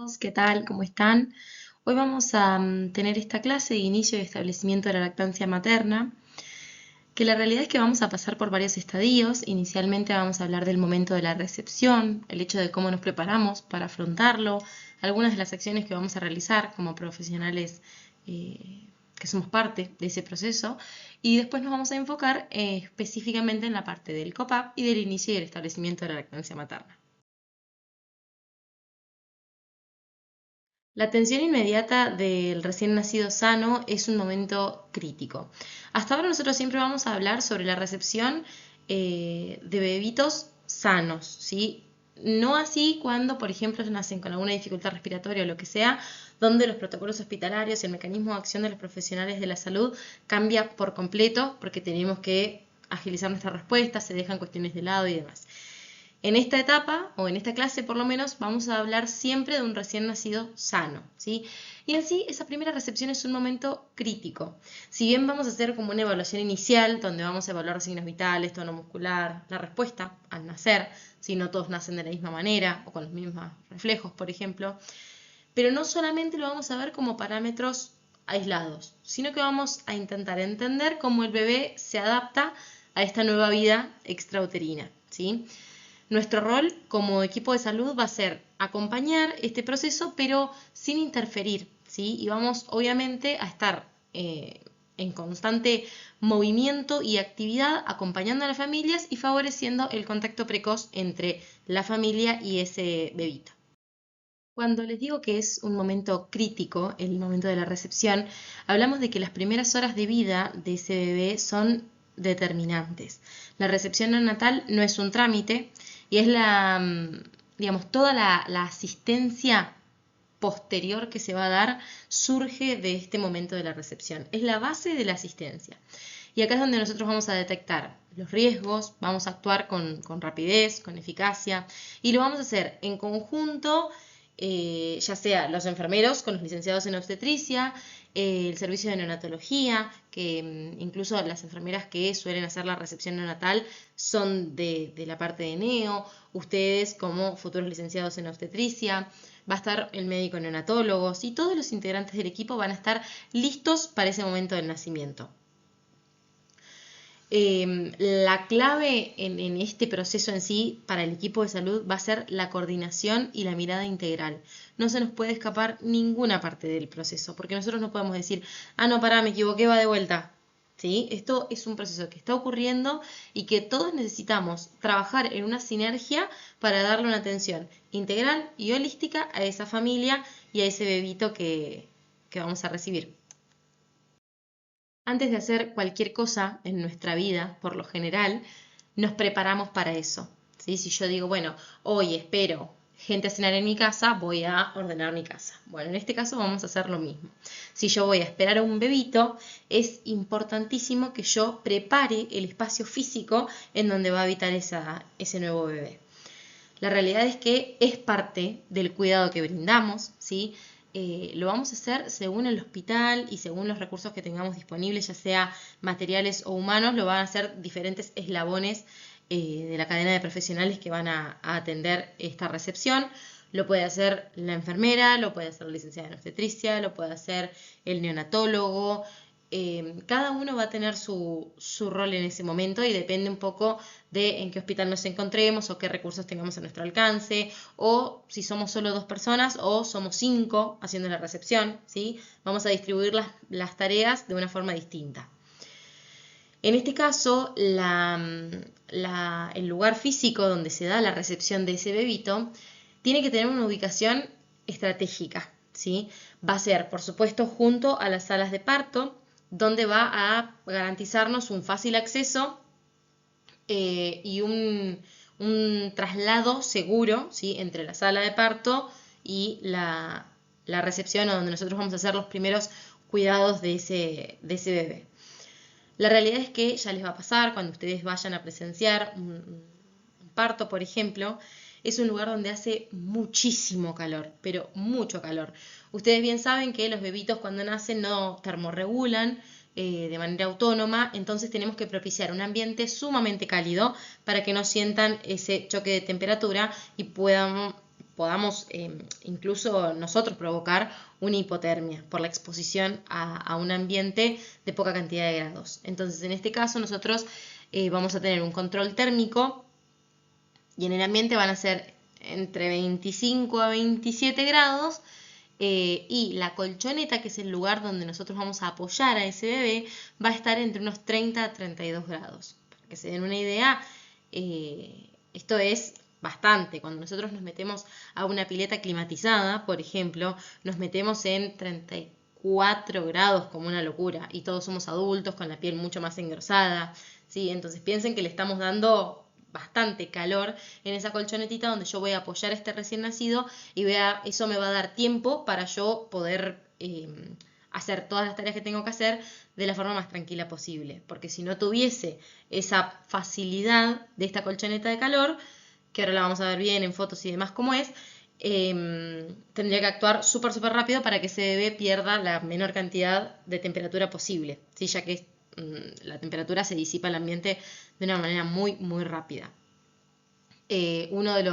Chicos, ¿qué tal? ¿Cómo están? Hoy vamos a tener esta clase de inicio y establecimiento de la lactancia materna, que la realidad es que vamos a pasar por varios estadios. Inicialmente vamos a hablar del momento de la recepción, el hecho de cómo nos preparamos para afrontarlo, algunas de las acciones que vamos a realizar como profesionales que somos parte de ese proceso, y después nos vamos a enfocar específicamente en la parte del COPAP y del inicio y el establecimiento de la lactancia materna. La atención inmediata del recién nacido sano es un momento crítico. Hasta ahora nosotros siempre vamos a hablar sobre la recepción de bebitos sanos, ¿sí? No así cuando, por ejemplo, nacen con alguna dificultad respiratoria o lo que sea, donde los protocolos hospitalarios y el mecanismo de acción de los profesionales de la salud cambia por completo porque tenemos que agilizar nuestra respuesta, se dejan cuestiones de lado y demás. En esta etapa, o en esta clase por lo menos, vamos a hablar siempre de un recién nacido sano, ¿sí? Y en sí, esa primera recepción es un momento crítico. Si bien vamos a hacer como una evaluación inicial, donde vamos a evaluar signos vitales, tono muscular, la respuesta al nacer, si no todos nacen de la misma manera, o con los mismos reflejos, por ejemplo, pero no solamente lo vamos a ver como parámetros aislados, sino que vamos a intentar entender cómo el bebé se adapta a esta nueva vida extrauterina, ¿sí? Nuestro rol como equipo de salud va a ser acompañar este proceso, pero sin interferir, ¿sí? Y vamos obviamente a estar en constante movimiento y actividad, acompañando a las familias y favoreciendo el contacto precoz entre la familia y ese bebito. Cuando les digo que es un momento crítico, el momento de la recepción, hablamos de que las primeras horas de vida de ese bebé son determinantes. La recepción neonatal no es un trámite y es digamos, toda la asistencia posterior que se va a dar surge de este momento de la recepción. Es la base de la asistencia. Y acá es donde nosotros vamos a detectar los riesgos, vamos a actuar con rapidez, con eficacia, y lo vamos a hacer en conjunto, ya sea los enfermeros con los licenciados en obstetricia, el servicio de neonatología, que incluso las enfermeras que suelen hacer la recepción neonatal son de la parte de neo, ustedes como futuros licenciados en obstetricia, va a estar el médico neonatólogo, y todos los integrantes del equipo van a estar listos para ese momento del nacimiento. La clave en este proceso en sí para el equipo de salud va a ser la coordinación y la mirada integral. No se nos puede escapar ninguna parte del proceso, porque nosotros no podemos decir, ah, no, pará, me equivoqué, va de vuelta. ¿Sí? Esto es un proceso que está ocurriendo y que todos necesitamos trabajar en una sinergia para darle una atención integral y holística a esa familia y a ese bebito que vamos a recibir. Antes de hacer cualquier cosa en nuestra vida, por lo general, nos preparamos para eso, ¿sí? Si yo digo, bueno, hoy espero gente a cenar en mi casa, voy a ordenar mi casa. Bueno, en este caso vamos a hacer lo mismo. Si yo voy a esperar a un bebito, es importantísimo que yo prepare el espacio físico en donde va a habitar ese nuevo bebé. La realidad es que es parte del cuidado que brindamos, ¿sí? Lo vamos a hacer según el hospital y según los recursos que tengamos disponibles, ya sea materiales o humanos, lo van a hacer diferentes eslabones de la cadena de profesionales que van a atender esta recepción. Lo puede hacer la enfermera, lo puede hacer la licenciada en obstetricia, lo puede hacer el neonatólogo. Cada uno va a tener su rol en ese momento y depende un poco de en qué hospital nos encontremos o qué recursos tengamos a nuestro alcance, o si somos solo 2 personas o somos 5 haciendo la recepción, ¿sí? Vamos a distribuir las tareas de una forma distinta. En este caso, el lugar físico donde se da la recepción de ese bebito tiene que tener una ubicación estratégica, ¿sí? Va a ser, por supuesto, junto a las salas de parto, donde va a garantizarnos un fácil acceso y un traslado seguro, ¿sí? Entre la sala de parto y la recepción, o donde nosotros vamos a hacer los primeros cuidados de ese bebé. La realidad es que ya les va a pasar cuando ustedes vayan a presenciar un parto, por ejemplo, es un lugar donde hace muchísimo calor, pero mucho calor. Ustedes bien saben que los bebitos cuando nacen no termorregulan de manera autónoma, entonces tenemos que propiciar un ambiente sumamente cálido para que no sientan ese choque de temperatura y puedan podamos incluso nosotros provocar una hipotermia por la exposición a un ambiente de poca cantidad de grados. Entonces, en este caso, nosotros vamos a tener un control térmico y en el ambiente van a ser entre 25 a 27 grados. Y la colchoneta, que es el lugar donde nosotros vamos a apoyar a ese bebé, va a estar entre unos 30 a 32 grados. Para que se den una idea, esto es bastante. Cuando nosotros nos metemos a una pileta climatizada, por ejemplo, nos metemos en 34 grados como una locura y todos somos adultos con la piel mucho más engrosada, ¿sí? Entonces piensen que le estamos dando bastante calor en esa colchonetita donde yo voy a apoyar a este recién nacido y eso me va a dar tiempo para yo poder hacer todas las tareas que tengo que hacer de la forma más tranquila posible. Porque si no tuviese esa facilidad de esta colchoneta de calor, que ahora la vamos a ver bien en fotos y demás cómo es, tendría que actuar súper rápido para que ese bebé pierda la menor cantidad de temperatura posible, ¿sí? Ya que la temperatura se disipa en el ambiente de una manera muy rápida. Uno de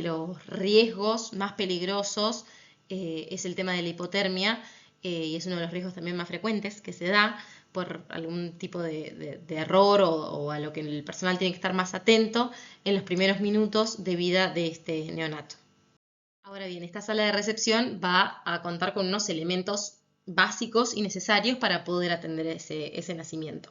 los riesgos más peligrosos es el tema de la hipotermia, y es uno de los riesgos también más frecuentes que se da por algún tipo de error o a lo que el personal tiene que estar más atento en los primeros minutos de vida de este neonato. Ahora bien, esta sala de recepción va a contar con unos elementos básicos y necesarios para poder atender ese nacimiento.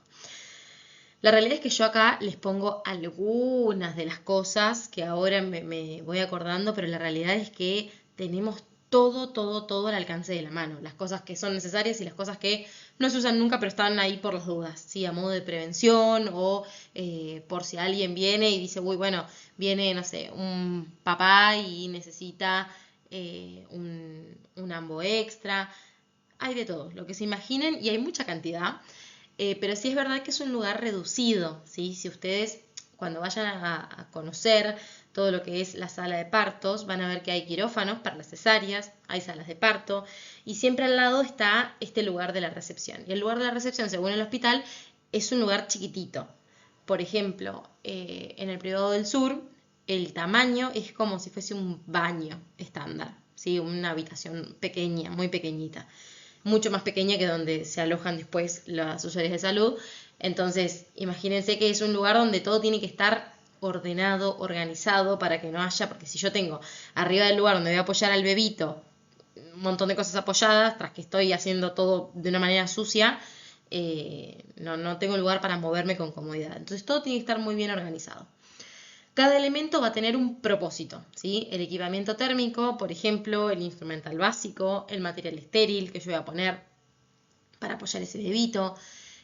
La realidad es que yo acá les pongo algunas de las cosas que ahora me voy acordando, pero la realidad es que tenemos todo al alcance de la mano. Las cosas que son necesarias y las cosas que no se usan nunca, pero están ahí por las dudas, ¿sí? A modo de prevención o por si alguien viene y dice, uy, bueno, viene, no sé, un papá y necesita un ambo extra. Hay de todo, lo que se imaginen, y hay mucha cantidad. Pero sí es verdad que es un lugar reducido, ¿sí? Si ustedes cuando vayan a conocer todo lo que es la sala de partos, van a ver que hay quirófanos para las cesáreas, hay salas de parto, y siempre al lado está este lugar de la recepción. Y el lugar de la recepción, según el hospital, es un lugar chiquitito. Por ejemplo, en el privado del sur, el tamaño es como si fuese un baño estándar, ¿sí? Una habitación pequeña, muy pequeñita, mucho más pequeña que donde se alojan después las usuarias de salud. Entonces, imagínense que es un lugar donde todo tiene que estar ordenado, organizado, para que no haya, porque si yo tengo arriba del lugar donde voy a apoyar al bebito un montón de cosas apoyadas, tras que estoy haciendo todo de una manera sucia, no tengo lugar para moverme con comodidad. Entonces todo tiene que estar muy bien organizado. Cada elemento va a tener un propósito, ¿sí? El equipamiento térmico, por ejemplo, el instrumental básico, el material estéril que yo voy a poner para apoyar ese bebito,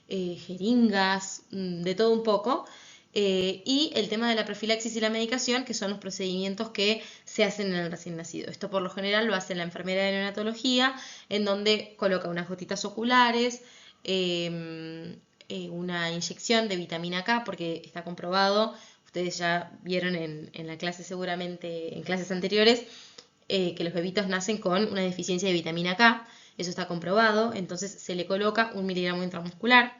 jeringas, de todo un poco, y el tema de la profilaxis y la medicación, que son los procedimientos que se hacen en el recién nacido. Esto por lo general lo hace la enfermera de neonatología, en donde coloca unas gotitas oculares, una inyección de vitamina K, porque está comprobado. Ustedes ya vieron en la clase seguramente, en clases anteriores, que los bebitos nacen con una deficiencia de vitamina K. Eso está comprobado. Entonces se le coloca 1 miligramo intramuscular.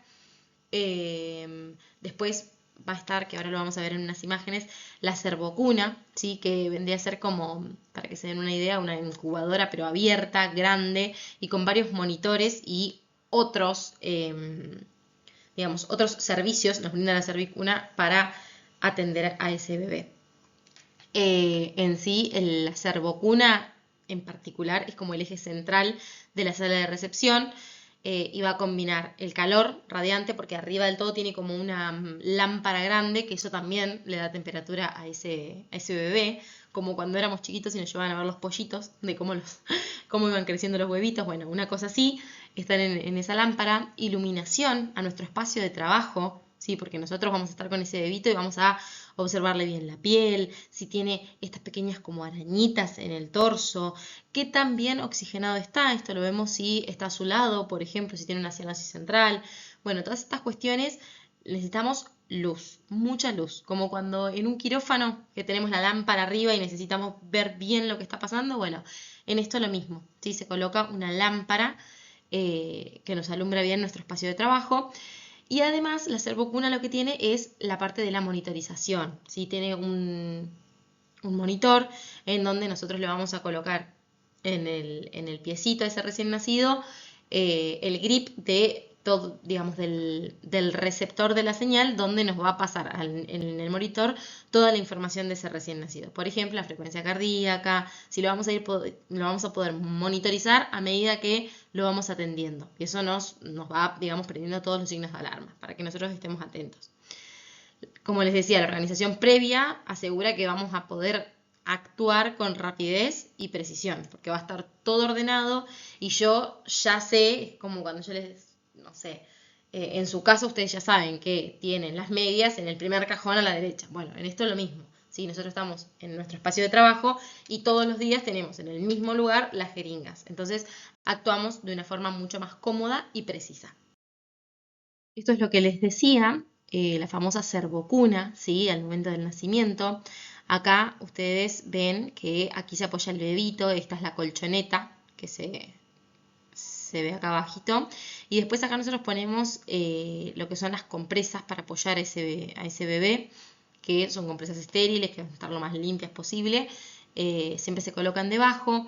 Después va a estar, que ahora lo vamos a ver en unas imágenes, la servocuna, ¿sí? Que vendría a ser como, para que se den una idea, una incubadora pero abierta, grande y con varios monitores y otros, otros servicios. Nos brinda la servocuna para atender a ese bebé. En sí, la servocuna en particular es como el eje central de la sala de recepción, y va a combinar el calor radiante, porque arriba del todo tiene como una lámpara grande, que eso también le da temperatura a ese bebé, como cuando éramos chiquitos y nos llevaban a ver los pollitos, de cómo iban creciendo los huevitos. Bueno, una cosa así, están en esa lámpara. Iluminación a nuestro espacio de trabajo, ¿sí? Porque nosotros vamos a estar con ese bebito y vamos a observarle bien la piel, si tiene estas pequeñas como arañitas en el torso, qué tan bien oxigenado está. Esto lo vemos si está azulado, por ejemplo, si tiene una cianosis central. Bueno, todas estas cuestiones necesitamos luz, mucha luz, como cuando en un quirófano que tenemos la lámpara arriba y necesitamos ver bien lo que está pasando. Bueno, en esto lo mismo, ¿sí? Se coloca una lámpara que nos alumbra bien nuestro espacio de trabajo. Y además la servocuna lo que tiene es la parte de la monitorización, ¿sí? Tiene un monitor en donde nosotros le vamos a colocar en el piecito a ese recién nacido el grip de todo, digamos, del receptor de la señal, donde nos va a pasar en el monitor toda la información de ese recién nacido. Por ejemplo, la frecuencia cardíaca, si lo vamos a poder monitorizar a medida que lo vamos atendiendo. Y eso nos va, digamos, prendiendo todos los signos de alarma para que nosotros estemos atentos. Como les decía, la organización previa asegura que vamos a poder actuar con rapidez y precisión, porque va a estar todo ordenado y yo ya sé, es como cuando yo no sé, en su caso ustedes ya saben que tienen las medias en el primer cajón a la derecha. Bueno, en esto es lo mismo. ¿Sí? Nosotros estamos en nuestro espacio de trabajo y todos los días tenemos en el mismo lugar las jeringas. Entonces actuamos de una forma mucho más cómoda y precisa. Esto es lo que les decía, la famosa cervocuna, ¿sí? Al momento del nacimiento. Acá ustedes ven que aquí se apoya el bebito, esta es la colchoneta que se ve acá abajito. Y después acá nosotros ponemos lo que son las compresas para apoyar a ese bebé, que son compresas estériles, que van a estar lo más limpias posible. Siempre se colocan debajo.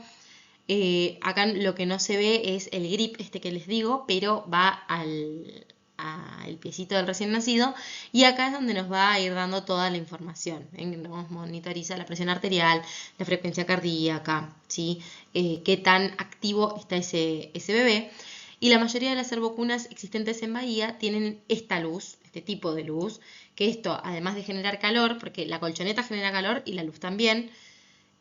Acá lo que no se ve es el grip este que les digo, pero va al piecito del recién nacido, y acá es donde nos va a ir dando toda la información. Nos monitoriza la presión arterial, la frecuencia cardíaca, ¿sí? Qué tan activo está ese bebé. Y la mayoría de las cervocunas existentes en Bahía tienen esta luz, este tipo de luz, que esto, además de generar calor, porque la colchoneta genera calor y la luz también,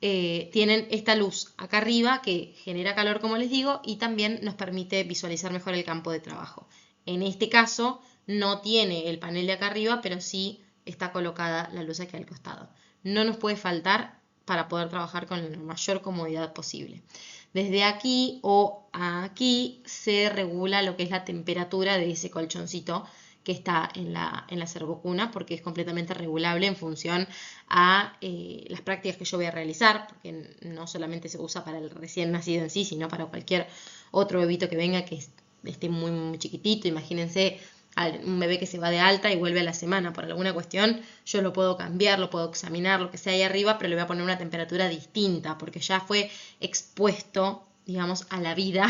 tienen esta luz acá arriba que genera calor, como les digo, y también nos permite visualizar mejor el campo de trabajo. En este caso no tiene el panel de acá arriba, pero sí está colocada la luz aquí al costado. No nos puede faltar para poder trabajar con la mayor comodidad posible. Desde aquí o aquí se regula lo que es la temperatura de ese colchoncito que está en la cervocuna, porque es completamente regulable en función a las prácticas que yo voy a realizar, porque no solamente se usa para el recién nacido en sí, sino para cualquier otro bebito que venga que esté muy, muy chiquitito. Imagínense un bebé que se va de alta y vuelve a la semana por alguna cuestión, yo lo puedo cambiar, lo puedo examinar, lo que sea ahí arriba, pero le voy a poner una temperatura distinta, porque ya fue expuesto, digamos, a la vida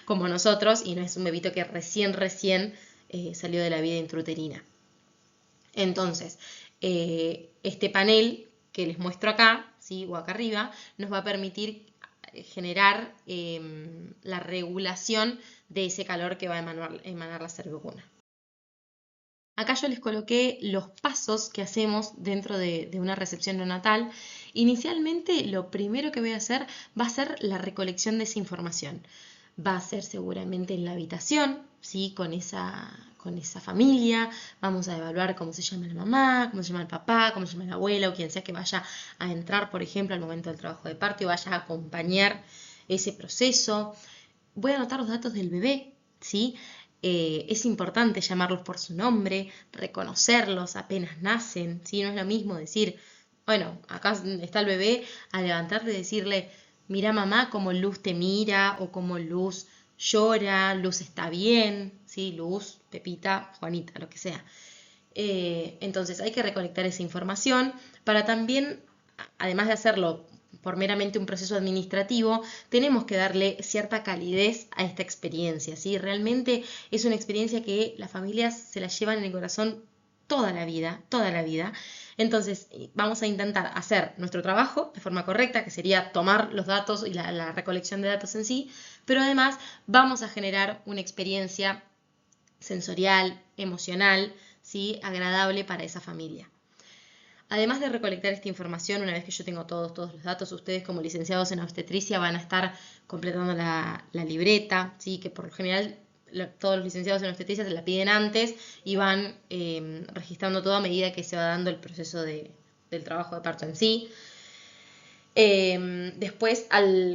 como nosotros, y no es un bebito que recién salió de la vida intrauterina. Entonces, este panel que les muestro acá, ¿sí? O acá arriba, nos va a permitir generar la regulación de ese calor que va a emanar la cervicuna. Acá yo les coloqué los pasos que hacemos dentro de una recepción neonatal. Inicialmente, lo primero que voy a hacer va a ser la recolección de esa información. Va a ser seguramente en la habitación, ¿sí? Con esa familia. Vamos a evaluar cómo se llama la mamá, cómo se llama el papá, cómo se llama la abuela o quien sea que vaya a entrar, por ejemplo, al momento del trabajo de parto y vaya a acompañar ese proceso. Voy a anotar los datos del bebé, ¿sí? Es importante llamarlos por su nombre, reconocerlos apenas nacen, ¿sí? No es lo mismo decir, bueno, acá está el bebé, a levantarle y decirle, mira mamá cómo Luz te mira, o cómo Luz llora, Luz está bien, ¿sí? Luz, Pepita, Juanita, lo que sea. Entonces hay que recolectar esa información para también, además de hacerlo por meramente un proceso administrativo, tenemos que darle cierta calidez a esta experiencia, ¿sí? Realmente es una experiencia que las familias se la llevan en el corazón toda la vida, toda la vida. Entonces vamos a intentar hacer nuestro trabajo de forma correcta, que sería tomar los datos y la recolección de datos en sí, pero además vamos a generar una experiencia sensorial, emocional, ¿sí? Agradable para esa familia. Además de recolectar esta información, una vez que yo tengo todos los datos, ustedes como licenciados en obstetricia van a estar completando la libreta, ¿sí? Que por lo general todos los licenciados en obstetricia se la piden antes y van registrando todo a medida que se va dando el proceso del trabajo de parto en sí. Después,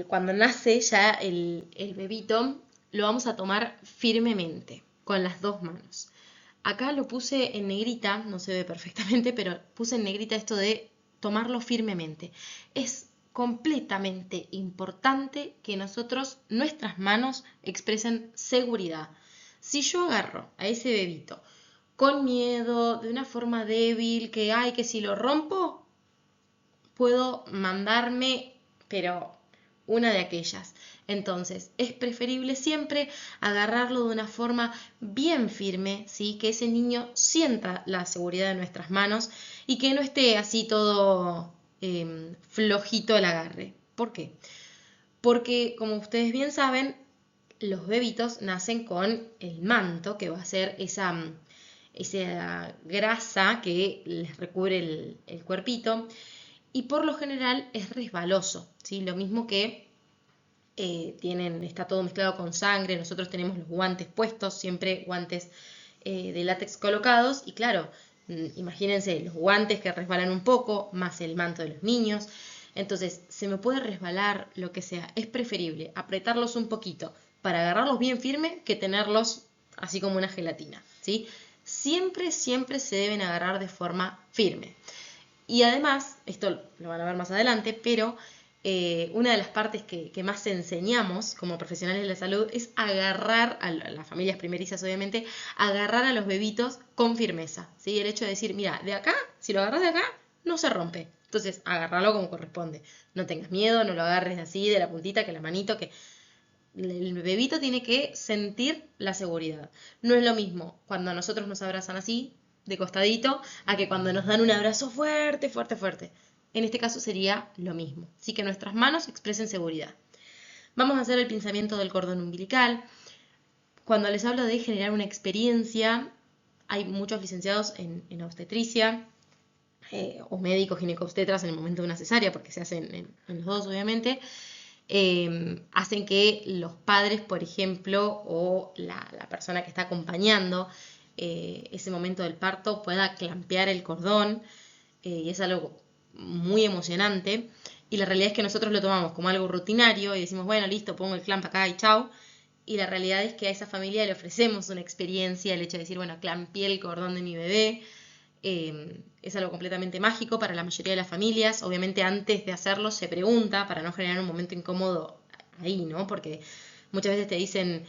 cuando nace ya el bebito, lo vamos a tomar firmemente, con las dos manos. Acá lo puse en negrita, no se ve perfectamente, pero puse en negrita esto de tomarlo firmemente. Es completamente importante que nuestras manos expresen seguridad. Si yo agarro a ese bebito con miedo, de una forma débil, que si lo rompo, puedo mandarme, pero una de aquellas. Entonces, es preferible siempre agarrarlo de una forma bien firme, ¿sí? Que ese niño sienta la seguridad de nuestras manos y que no esté así todo flojito el agarre. ¿Por qué? Porque, como ustedes bien saben, los bebitos nacen con el manto, que va a ser esa grasa que les recubre el cuerpito, y por lo general es resbaloso, ¿sí? Lo mismo que está todo mezclado con sangre, nosotros tenemos los guantes puestos, siempre guantes de látex colocados, y claro, imagínense los guantes que resbalan un poco, más el manto de los niños, entonces se me puede resbalar lo que sea, es preferible apretarlos un poquito para agarrarlos bien firme que tenerlos así como una gelatina, ¿sí? Siempre, siempre se deben agarrar de forma firme. Y además, esto lo van a ver más adelante, pero una de las partes que más enseñamos como profesionales de la salud es agarrar, a las familias primerizas obviamente, agarrar a los bebitos con firmeza, ¿sí? El hecho de decir, mira, de acá, si lo agarras de acá, no se rompe. Entonces, agarrarlo como corresponde. No tengas miedo, no lo agarres así de la puntita, que la manito, que el bebito tiene que sentir la seguridad. No es lo mismo cuando a nosotros nos abrazan así, de costadito, a que cuando nos dan un abrazo fuerte, fuerte, fuerte. En este caso sería lo mismo. Así que nuestras manos expresen seguridad. Vamos a hacer el pinzamiento del cordón umbilical. Cuando les hablo de generar una experiencia, hay muchos licenciados en obstetricia o médicos ginecobstetras en el momento de una cesárea, porque se hacen en los dos obviamente, hacen que los padres, por ejemplo, o la persona que está acompañando ese momento del parto pueda clampear el cordón, y es algo muy emocionante. Y la realidad es que nosotros lo tomamos como algo rutinario y decimos, bueno, listo, pongo el clamp acá y chau. Y la realidad es que a esa familia le ofrecemos una experiencia, el hecho de decir, bueno, clampeé el cordón de mi bebé. Es algo completamente mágico para la mayoría de las familias. Obviamente antes de hacerlo se pregunta para no generar un momento incómodo ahí, ¿no? Porque muchas veces te dicen,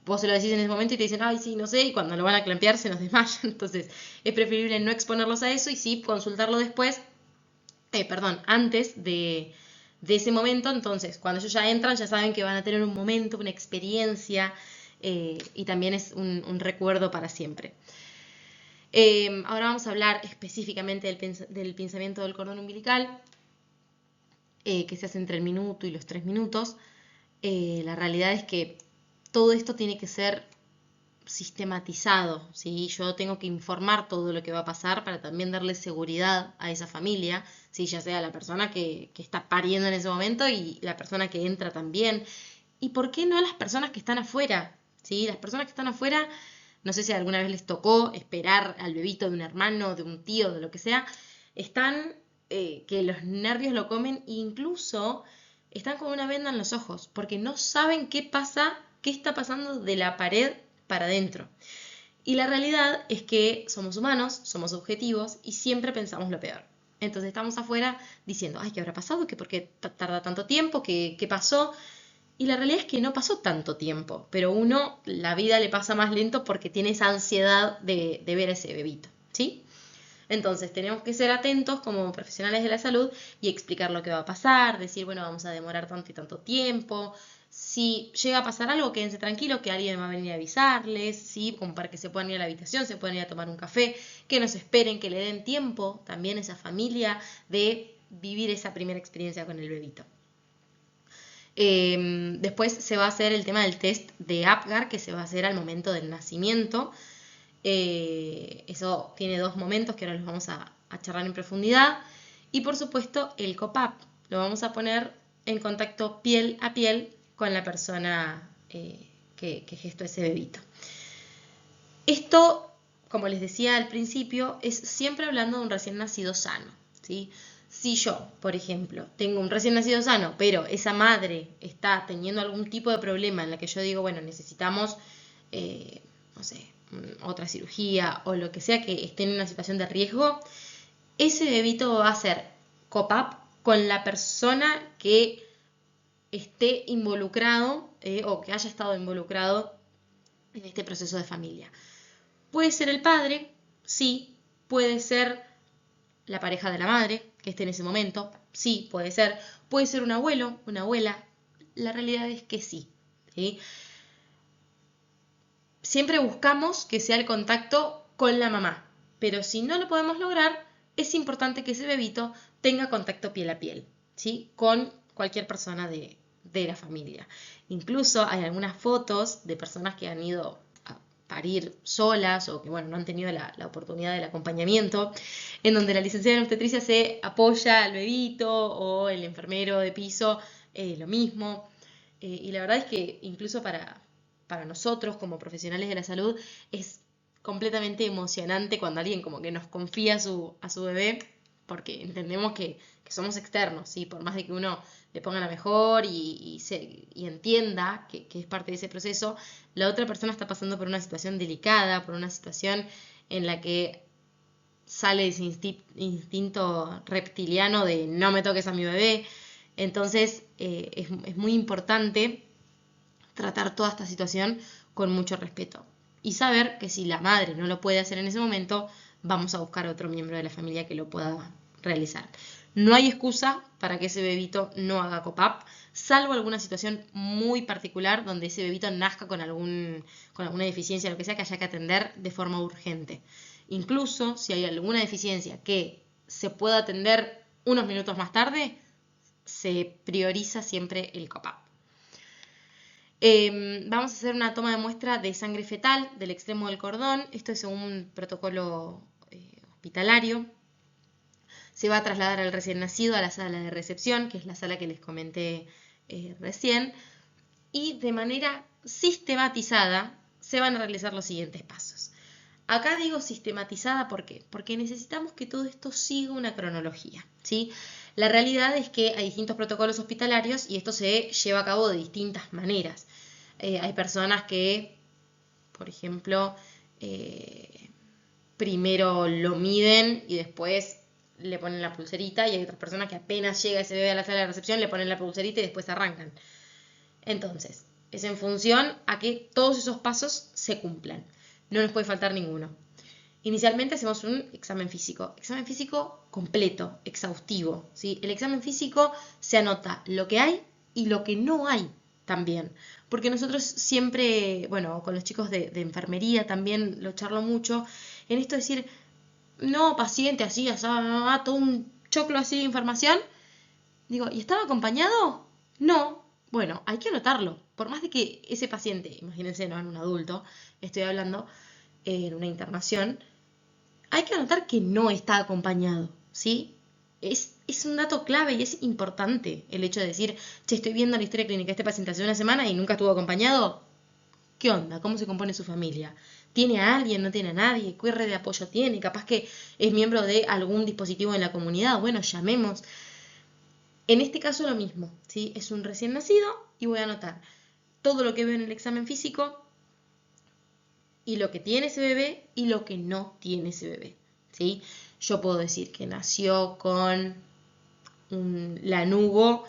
vos se lo decís en ese momento y te dicen, ay, sí, no sé, y cuando lo van a clampear se nos desmayan. Entonces es preferible no exponerlos a eso y sí consultarlo después, antes de ese momento. Entonces, cuando ellos ya entran, ya saben que van a tener un momento, una experiencia, y también es un recuerdo para siempre. Ahora vamos a hablar específicamente del pinzamiento del cordón umbilical, que se hace entre el minuto y los 3 minutos. La realidad es que todo esto tiene que ser sistematizado, ¿sí? Yo tengo que informar todo lo que va a pasar para también darle seguridad a esa familia, ¿sí? Ya sea la persona que está pariendo en ese momento y la persona que entra también. ¿Y por qué no las personas que están afuera? ¿Sí? Las personas que están afuera, no sé si alguna vez les tocó esperar al bebito de un hermano, de un tío, de lo que sea, están que los nervios lo comen e incluso están con una venda en los ojos porque no saben qué pasa, qué está pasando de la pared para adentro. Y la realidad es que somos humanos, somos objetivos y siempre pensamos lo peor. Entonces estamos afuera diciendo, ay, ¿qué habrá pasado? ¿Por qué tarda tanto tiempo? ¿Qué pasó? Y la realidad es que no pasó tanto tiempo, pero uno, la vida le pasa más lento porque tiene esa ansiedad de ver a ese bebito, ¿sí? Entonces tenemos que ser atentos como profesionales de la salud y explicar lo que va a pasar, decir, bueno, vamos a demorar tanto y tanto tiempo. Si llega a pasar algo, quédense tranquilos que alguien va a venir a avisarles, ¿sí? Como para que se puedan ir a la habitación, se puedan ir a tomar un café, que nos esperen, que le den tiempo también a esa familia de vivir esa primera experiencia con el bebito. Después se va a hacer el tema del test de Apgar, que se va a hacer al momento del nacimiento. Eso tiene 2 momentos que ahora los vamos a charlar en profundidad. Y por supuesto el COPAP. Lo vamos a poner en contacto piel a piel con la persona que gestó ese bebito. Esto, como les decía al principio, es siempre hablando de un recién nacido sano, ¿sí? Si yo, por ejemplo, tengo un recién nacido sano, pero esa madre está teniendo algún tipo de problema en la que yo digo, bueno, necesitamos, no sé, otra cirugía o lo que sea que esté en una situación de riesgo, ese bebito va a hacer COPAP con la persona que esté involucrado o que haya estado involucrado en este proceso de familia. Puede ser el padre, sí, puede ser la pareja de la madre, que esté en ese momento. Sí, puede ser. Puede ser un abuelo, una abuela. La realidad es que sí, ¿sí? Siempre buscamos que sea el contacto con la mamá, pero si no lo podemos lograr, es importante que ese bebito tenga contacto piel a piel, ¿sí? Con cualquier persona de la familia. Incluso hay algunas fotos de personas que han ido a parir solas o que, bueno, no han tenido la oportunidad del acompañamiento, en donde la licenciada en obstetricia se apoya al bebito o el enfermero de piso, lo mismo. Y la verdad es que incluso para nosotros como profesionales de la salud es completamente emocionante cuando alguien como que nos confía a su bebé, porque entendemos que somos externos, ¿sí? Por más de que uno le ponga la mejor y entienda que es parte de ese proceso, la otra persona está pasando por una situación delicada, por una situación en la que sale ese instinto reptiliano de no me toques a mi bebé. Entonces es muy importante tratar toda esta situación con mucho respeto y saber que si la madre no lo puede hacer en ese momento, vamos a buscar a otro miembro de la familia que lo pueda realizar. No hay excusa para que ese bebito no haga COPAP, salvo alguna situación muy particular donde ese bebito nazca con alguna deficiencia, lo que sea, que haya que atender de forma urgente. Incluso si hay alguna deficiencia que se pueda atender unos minutos más tarde, se prioriza siempre el COPAP. Vamos a hacer una toma de muestra de sangre fetal del extremo del cordón. Esto es según un protocolo hospitalario. Se va a trasladar al recién nacido a la sala de recepción, que es la sala que les comenté recién. Y de manera sistematizada se van a realizar los siguientes pasos. Acá digo sistematizada, ¿por qué? Porque necesitamos que todo esto siga una cronología, ¿sí? La realidad es que hay distintos protocolos hospitalarios y esto se lleva a cabo de distintas maneras. Hay personas que, por ejemplo, primero lo miden y después le ponen la pulserita, y hay otras personas que apenas llega ese bebé a la sala de recepción le ponen la pulserita y después arrancan. Entonces, es en función a que todos esos pasos se cumplan. No nos puede faltar ninguno. Inicialmente hacemos un examen físico completo, exhaustivo, ¿sí? El examen físico se anota lo que hay y lo que no hay también. Porque nosotros siempre, bueno, con los chicos de enfermería también lo charlo mucho, en esto de decir, no, paciente, así, todo un choclo así de información. Digo, ¿y estaba acompañado? No. Bueno, hay que anotarlo. Por más de que ese paciente, imagínense, no en un adulto, estoy hablando en una internación, hay que anotar que no está acompañado, ¿sí? Es un dato clave y es importante el hecho de decir, che, estoy viendo la historia clínica de este paciente hace una semana y nunca estuvo acompañado. ¿Qué onda? ¿Cómo se compone su familia? ¿Tiene a alguien? ¿No tiene a nadie? ¿Qué red de apoyo tiene? Capaz que es miembro de algún dispositivo en la comunidad. Bueno, llamemos. En este caso lo mismo, ¿sí? Es un recién nacido y voy a anotar todo lo que veo en el examen físico y lo que tiene ese bebé y lo que no tiene ese bebé, ¿sí? Yo puedo decir que nació con un lanugo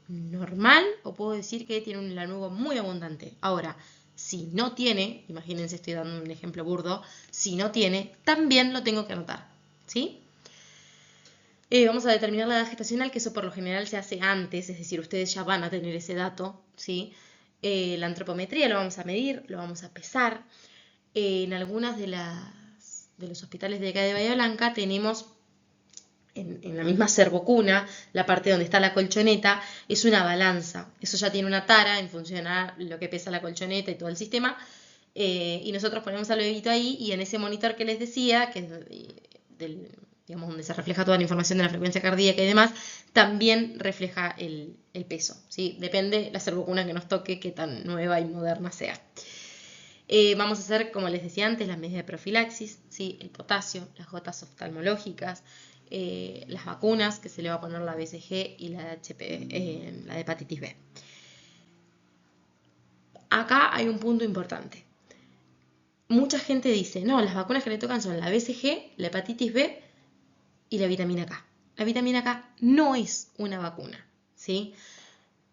normal o puedo decir que tiene un lanugo muy abundante. Ahora, si no tiene, imagínense, estoy dando un ejemplo burdo, si no tiene, también lo tengo que anotar, ¿sí? Vamos a determinar la edad gestacional, que eso por lo general se hace antes, es decir, ustedes ya van a tener ese dato, ¿sí? La antropometría lo vamos a medir, lo vamos a pesar. En algunas de los hospitales de acá de Bahía Blanca tenemos en la misma cervocuna, la parte donde está la colchoneta, es una balanza. Eso ya tiene una tara en función a lo que pesa la colchoneta y todo el sistema. Y nosotros ponemos al bebito ahí y en ese monitor que les decía, que es digamos, donde se refleja toda la información de la frecuencia cardíaca y demás, también refleja el peso, ¿sí? Depende la cervocuna que nos toque, qué tan nueva y moderna sea. Vamos a hacer, como les decía antes, las medidas de profilaxis, ¿sí? El potasio, las gotas oftalmológicas, las vacunas, que se le va a poner la BCG y la de la de hepatitis B. Acá hay un punto importante. Mucha gente dice, no, las vacunas que le tocan son la BCG, la hepatitis B y la vitamina K. La vitamina K no es una vacuna, ¿sí?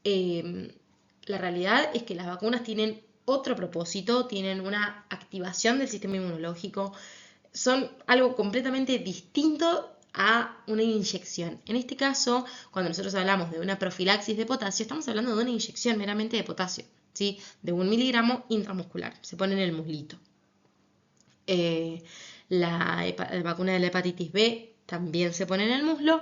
La realidad es que las vacunas tienen otro propósito, tienen una activación del sistema inmunológico, son algo completamente distinto a una inyección. En este caso, cuando nosotros hablamos de una profilaxis de potasio, estamos hablando de una inyección meramente de potasio, ¿sí? De 1 miligramo intramuscular, se pone en el muslito. La vacuna de la hepatitis B también se pone en el muslo,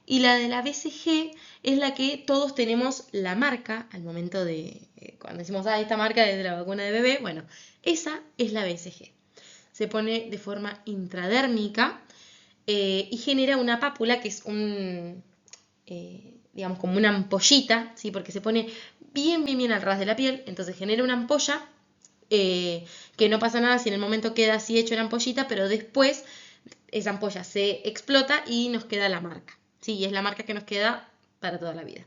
y la de la BCG es la que todos tenemos la marca al momento de, cuando decimos, esta marca es de la vacuna de bebé, bueno, esa es la BCG. Se pone de forma intradérmica y genera una pápula que es digamos como una ampollita, ¿sí? Porque se pone bien al ras de la piel, entonces genera una ampolla que no pasa nada si en el momento queda así hecho la ampollita, pero después esa ampolla se explota y nos queda la marca, ¿sí? Y es la marca que nos queda para toda la vida.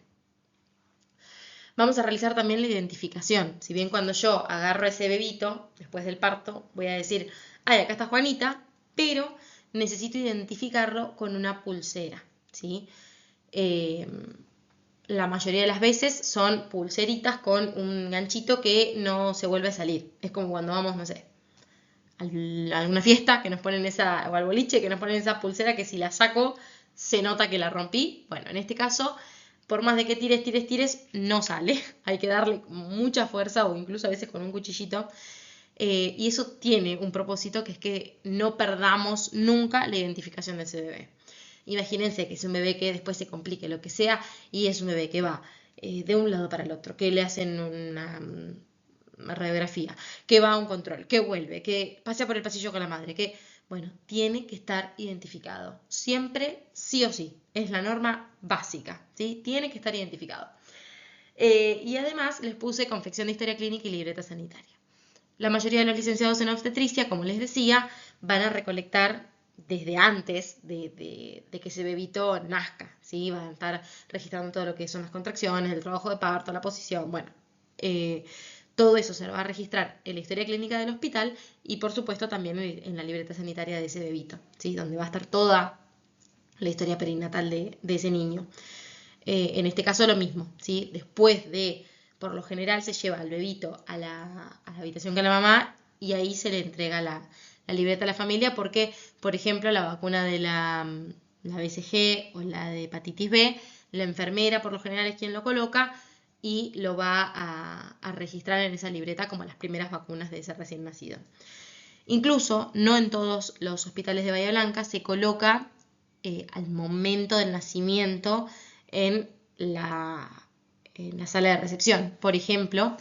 Vamos a realizar también la identificación. Si bien cuando yo agarro a ese bebito después del parto, voy a decir, acá está Juanita, pero necesito identificarlo con una pulsera, ¿sí? La mayoría de las veces son pulseritas con un ganchito que no se vuelve a salir. Es como cuando vamos, no sé, a alguna fiesta que nos ponen esa, o al boliche que nos ponen esa pulsera que si la saco se nota que la rompí. Bueno, en este caso, por más de que tires, no sale. Hay que darle mucha fuerza o incluso a veces con un cuchillito. Y eso tiene un propósito, que es que no perdamos nunca la identificación de ese bebé. Imagínense que es un bebé que después se complique lo que sea y es un bebé que va de un lado para el otro, que le hacen una radiografía, que va a un control, que vuelve, que pasea por el pasillo con la madre, que, bueno, tiene que estar identificado. Siempre, sí o sí, es la norma básica, ¿sí? Tiene que estar identificado. Y además les puse confección de historia clínica y libreta sanitaria. La mayoría de los licenciados en obstetricia, como les decía, van a recolectar desde antes de que ese bebito nazca, ¿sí? Van a estar registrando todo lo que son las contracciones, el trabajo de parto, la posición, bueno, todo eso se lo va a registrar en la historia clínica del hospital y por supuesto también en la libreta sanitaria de ese bebito, ¿sí? Donde va a estar toda la historia perinatal de ese niño. En este caso lo mismo, ¿sí? Después de, por lo general se lleva al bebito a la habitación con la mamá y ahí se le entrega la libreta a la familia porque, por ejemplo, la vacuna de la BCG o la de hepatitis B, la enfermera por lo general es quien lo coloca y lo va a registrar en esa libreta como las primeras vacunas de ese recién nacido. Incluso, no en todos los hospitales de Bahía Blanca se coloca al momento del nacimiento en la sala de recepción. Por ejemplo,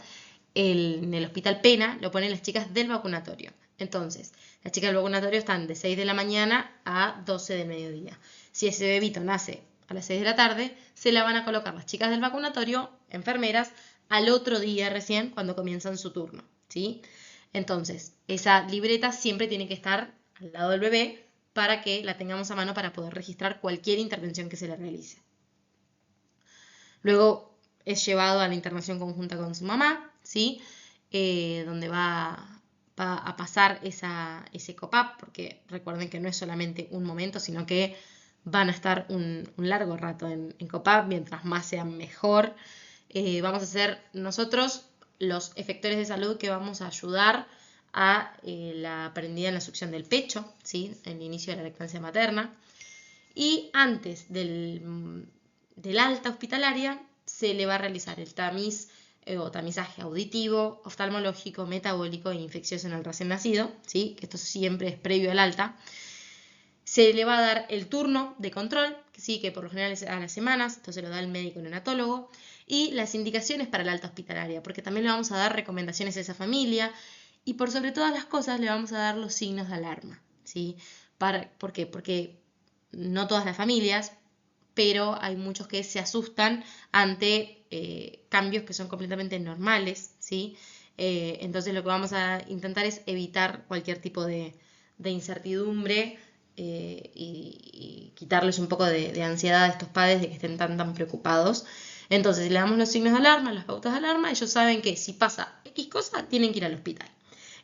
en el Hospital Pena lo ponen las chicas del vacunatorio. Entonces, las chicas del vacunatorio están de 6 de la mañana a 12 del mediodía. Si ese bebito nace a las 6 de la tarde, se la van a colocar las chicas del vacunatorio, enfermeras, al otro día recién cuando comienzan su turno, ¿sí? Entonces, esa libreta siempre tiene que estar al lado del bebé para que la tengamos a mano para poder registrar cualquier intervención que se le realice. Luego es llevado a la internación conjunta con su mamá, ¿sí? Donde va a pasar ese COPAP, porque recuerden que no es solamente un momento, sino que van a estar un largo rato en COPAP, mientras más sea mejor. Vamos a ser nosotros los efectores de salud que vamos a ayudar a la prendida en la succión del pecho, ¿sí? En el inicio de la lactancia materna. Y antes del alta hospitalaria se le va a realizar el tamiz o tamizaje auditivo, oftalmológico, metabólico e infeccioso en el recién nacido, ¿sí? Que esto siempre es previo al alta. Se le va a dar el turno de control, ¿sí? Que por lo general es a las semanas, esto se lo da el médico neonatólogo, y las indicaciones para la alta hospitalaria, porque también le vamos a dar recomendaciones a esa familia y por sobre todas las cosas le vamos a dar los signos de alarma, ¿sí? ¿Por qué? Porque no todas las familias, pero hay muchos que se asustan ante cambios que son completamente normales, ¿sí? Entonces lo que vamos a intentar es evitar cualquier tipo de incertidumbre y quitarles un poco de ansiedad a estos padres de que estén tan preocupados. Entonces, si le damos los signos de alarma, las pautas de alarma, ellos saben que si pasa X cosa, tienen que ir al hospital.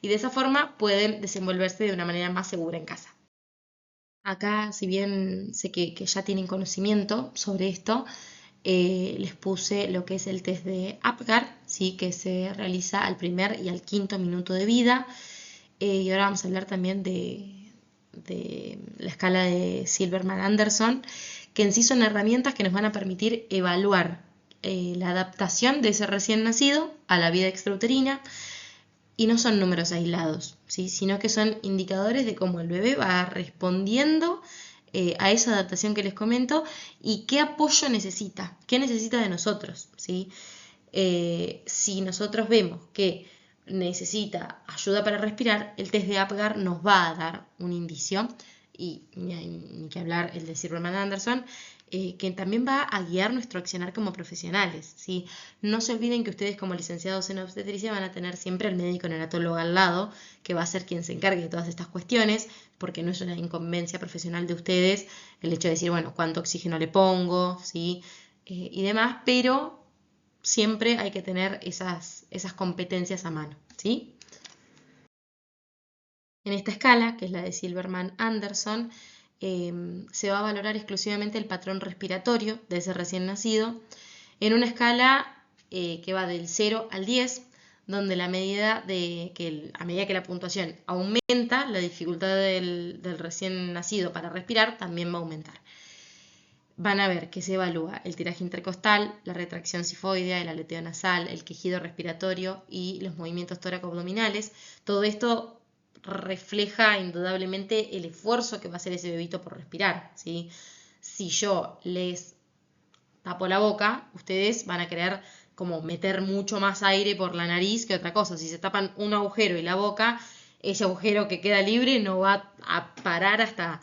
Y de esa forma pueden desenvolverse de una manera más segura en casa. Acá, si bien sé que ya tienen conocimiento sobre esto, les puse lo que es el test de Apgar, ¿sí? Que se realiza al primer y al quinto minuto de vida. Y ahora vamos a hablar también de de la escala de Silverman-Anderson, que en sí son herramientas que nos van a permitir evaluar la adaptación de ese recién nacido a la vida extrauterina, y no son números aislados, ¿sí? Sino que son indicadores de cómo el bebé va respondiendo a esa adaptación que les comento y qué apoyo necesita, qué necesita de nosotros, ¿sí? Si nosotros vemos que necesita ayuda para respirar, el test de Apgar nos va a dar un indicio, y ni que hablar el de Silverman-Anderson, que también va a guiar nuestro accionar como profesionales, ¿sí? No se olviden que ustedes como licenciados en obstetricia van a tener siempre al médico neonatólogo al lado, que va a ser quien se encargue de todas estas cuestiones, porque no es una incumbencia profesional de ustedes el hecho de decir, bueno, cuánto oxígeno le pongo, ¿sí? Y demás, pero siempre hay que tener esas competencias a mano, ¿sí? En esta escala, que es la de Silverman-Anderson, se va a valorar exclusivamente el patrón respiratorio de ese recién nacido, en una escala que va del 0 al 10, donde a medida que la puntuación aumenta, la dificultad del recién nacido para respirar también va a aumentar. Van a ver que se evalúa el tiraje intercostal, la retracción sifoidea, el aleteo nasal, el quejido respiratorio y los movimientos tóraco-abdominales. Todo esto refleja indudablemente el esfuerzo que va a hacer ese bebito por respirar, ¿sí? Si yo les tapo la boca, ustedes van a querer como meter mucho más aire por la nariz que otra cosa. Si se tapan un agujero y la boca, ese agujero que queda libre no va a parar hasta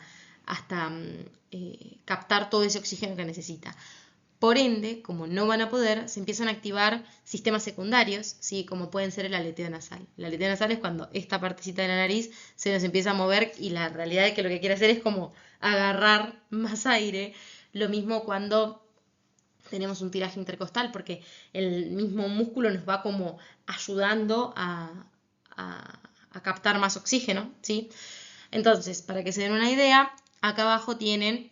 captar todo ese oxígeno que necesita. Por ende, como no van a poder, se empiezan a activar sistemas secundarios, ¿sí? Como pueden ser el aleteo nasal. El aleteo nasal es cuando esta partecita de la nariz se nos empieza a mover y la realidad es que lo que quiere hacer es como agarrar más aire. Lo mismo cuando tenemos un tiraje intercostal, porque el mismo músculo nos va como ayudando a captar más oxígeno, ¿sí? Entonces, para que se den una idea, acá abajo tienen,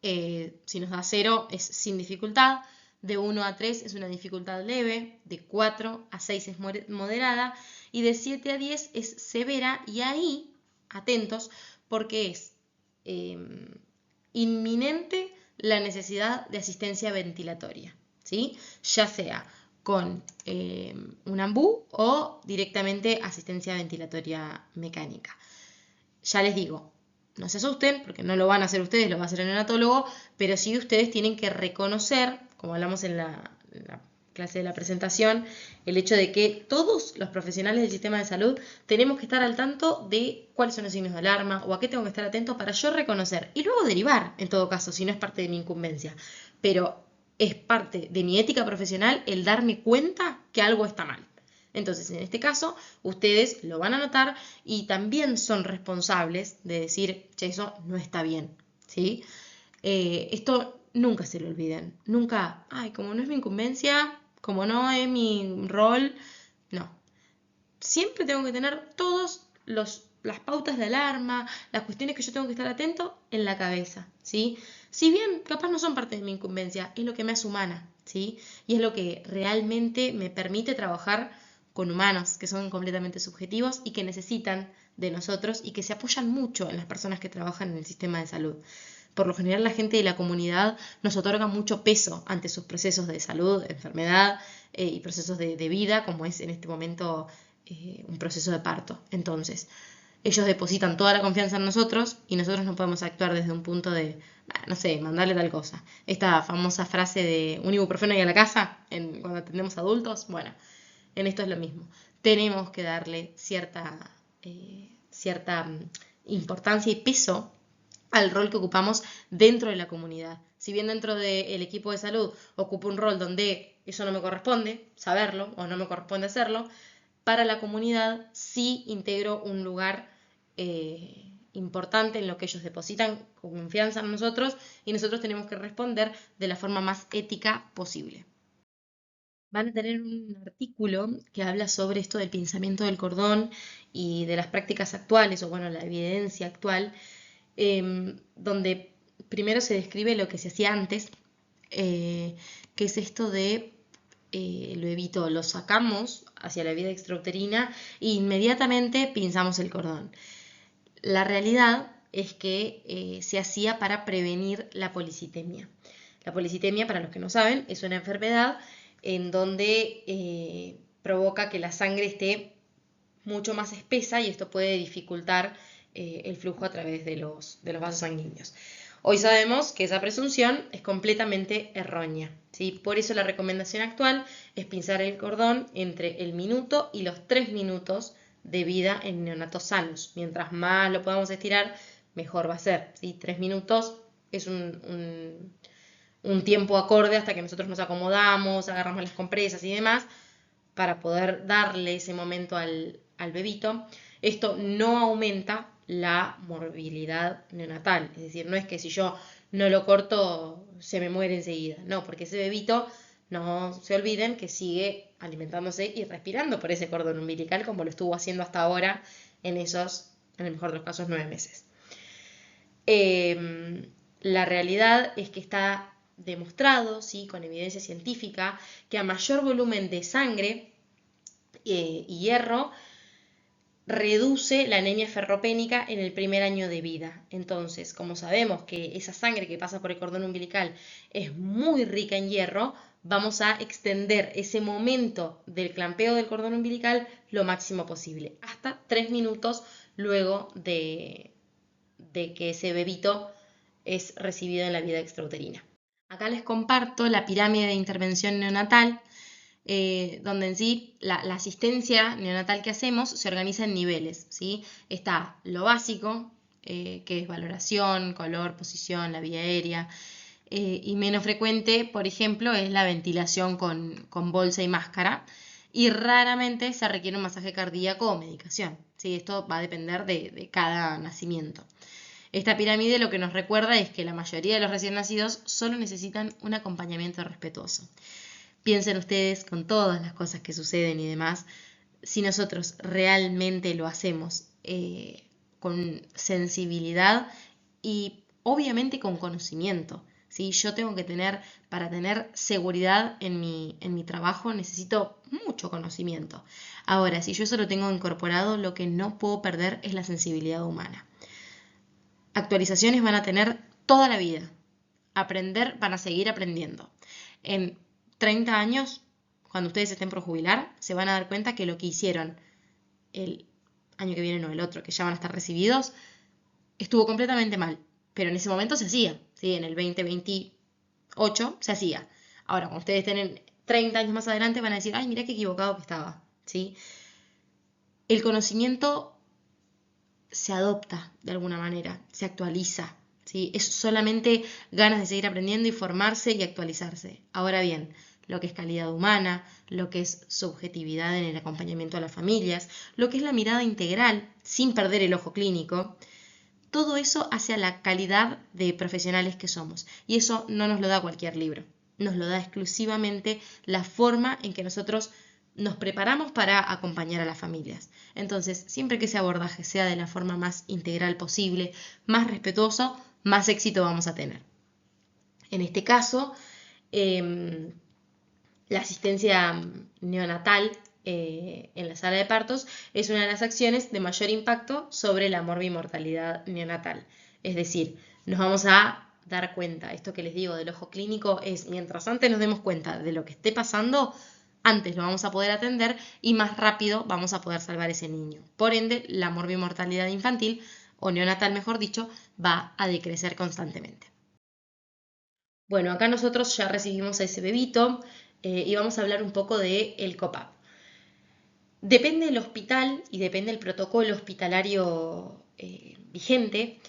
si nos da 0 es sin dificultad, de 1 a 3 es una dificultad leve, de 4 a 6 es moderada y de 7 a 10 es severa, y ahí, atentos, porque es inminente la necesidad de asistencia ventilatoria, ¿sí? Ya sea con un ambú o directamente asistencia ventilatoria mecánica. Ya les digo, no se asusten, porque no lo van a hacer ustedes, lo va a hacer el neonatólogo, pero sí ustedes tienen que reconocer, como hablamos en la clase de la presentación, el hecho de que todos los profesionales del sistema de salud tenemos que estar al tanto de cuáles son los signos de alarma o a qué tengo que estar atento para yo reconocer y luego derivar, en todo caso, si no es parte de mi incumbencia. Pero es parte de mi ética profesional el darme cuenta que algo está mal. Entonces, en este caso, ustedes lo van a notar y también son responsables de decir, che, eso no está bien, ¿sí? Esto nunca se lo olviden. Nunca, ay, como no es mi incumbencia, como no es mi rol, no. Siempre tengo que tener todas las pautas de alarma, las cuestiones que yo tengo que estar atento en la cabeza, ¿sí? Si bien capaz no son parte de mi incumbencia, es lo que me hace humana, ¿sí? Y es lo que realmente me permite trabajar con humanos que son completamente subjetivos y que necesitan de nosotros y que se apoyan mucho en las personas que trabajan en el sistema de salud. Por lo general, la gente de la comunidad nos otorga mucho peso ante sus procesos de salud, enfermedad y procesos de vida, como es en este momento un proceso de parto. Entonces, ellos depositan toda la confianza en nosotros y nosotros no podemos actuar desde un punto de, no sé, mandarle tal cosa. Esta famosa frase de un ibuprofeno y a la casa cuando atendemos adultos, bueno, en esto es lo mismo. Tenemos que darle cierta importancia y peso al rol que ocupamos dentro de la comunidad. Si bien dentro del equipo de salud ocupo un rol donde eso no me corresponde saberlo o no me corresponde hacerlo, para la comunidad sí integro un lugar importante en lo que ellos depositan confianza en nosotros y nosotros tenemos que responder de la forma más ética posible. Van a tener un artículo que habla sobre esto del pinzamiento del cordón y de las prácticas actuales, o bueno, la evidencia actual, donde primero se describe lo que se hacía antes, que es esto de el bebito lo sacamos hacia la vía extrauterina e inmediatamente pinzamos el cordón. La realidad es que se hacía para prevenir la policitemia. La policitemia, para los que no saben, es una enfermedad en donde provoca que la sangre esté mucho más espesa y esto puede dificultar el flujo a través de los vasos sanguíneos. Hoy sabemos que esa presunción es completamente errónea, ¿sí? Por eso la recomendación actual es pinzar el cordón entre el minuto y los 3 minutos de vida en neonatos sanos. Mientras más lo podamos estirar, mejor va a ser, ¿sí? 3 minutos es un tiempo acorde hasta que nosotros nos acomodamos, agarramos las compresas y demás, para poder darle ese momento al bebito. Esto no aumenta la morbilidad neonatal, es decir, no es que si yo no lo corto se me muere enseguida, no, porque ese bebito, no se olviden que sigue alimentándose y respirando por ese cordón umbilical como lo estuvo haciendo hasta ahora en esos, en el mejor de los casos, 9 meses. La realidad es que está demostrado, ¿sí?, con evidencia científica, que a mayor volumen de sangre y hierro reduce la anemia ferropénica en el primer año de vida. Entonces, como sabemos que esa sangre que pasa por el cordón umbilical es muy rica en hierro, vamos a extender ese momento del clampeo del cordón umbilical lo máximo posible, hasta 3 minutos luego de que ese bebito es recibido en la vida extrauterina. Acá les comparto la pirámide de intervención neonatal, donde en sí la asistencia neonatal que hacemos se organiza en niveles, ¿sí? Está lo básico, que es valoración, color, posición, la vía aérea, y menos frecuente, por ejemplo, es la ventilación con bolsa y máscara, y raramente se requiere un masaje cardíaco o medicación, ¿sí? Esto va a depender de cada nacimiento. Esta pirámide lo que nos recuerda es que la mayoría de los recién nacidos solo necesitan un acompañamiento respetuoso. Piensen ustedes, con todas las cosas que suceden y demás, si nosotros realmente lo hacemos con sensibilidad y obviamente con conocimiento, ¿sí? Yo tengo que tener, para tener seguridad en mi trabajo, necesito mucho conocimiento. Ahora, si yo eso lo tengo incorporado, lo que no puedo perder es la sensibilidad humana. Actualizaciones van a tener toda la vida. Aprender, van a seguir aprendiendo. En 30 años, cuando ustedes estén por jubilar, se van a dar cuenta que lo que hicieron el año que viene, no el otro, que ya van a estar recibidos, estuvo completamente mal. Pero en ese momento se hacía, ¿sí? En el 2028 se hacía. Ahora, cuando ustedes estén 30 años más adelante, van a decir, ay, mira qué equivocado que estaba, ¿sí? El conocimiento se adopta de alguna manera, se actualiza, ¿sí? Es solamente ganas de seguir aprendiendo y formarse y actualizarse. Ahora bien, lo que es calidad humana, lo que es subjetividad en el acompañamiento a las familias, lo que es la mirada integral, sin perder el ojo clínico, todo eso hace a la calidad de profesionales que somos. Y eso no nos lo da cualquier libro, nos lo da exclusivamente la forma en que nosotros nos preparamos para acompañar a las familias. Entonces, siempre que ese abordaje sea de la forma más integral posible, más respetuoso, más éxito vamos a tener. En este caso, la asistencia neonatal en la sala de partos es una de las acciones de mayor impacto sobre la morbimortalidad neonatal. Es decir, nos vamos a dar cuenta, esto que les digo del ojo clínico es, mientras antes nos demos cuenta de lo que esté pasando, antes lo vamos a poder atender y más rápido vamos a poder salvar ese niño. Por ende, la morbimortalidad infantil, o neonatal mejor dicho, va a decrecer constantemente. Bueno, acá nosotros ya recibimos a ese bebito y vamos a hablar un poco del COPAP. Depende del hospital y depende del protocolo hospitalario vigente,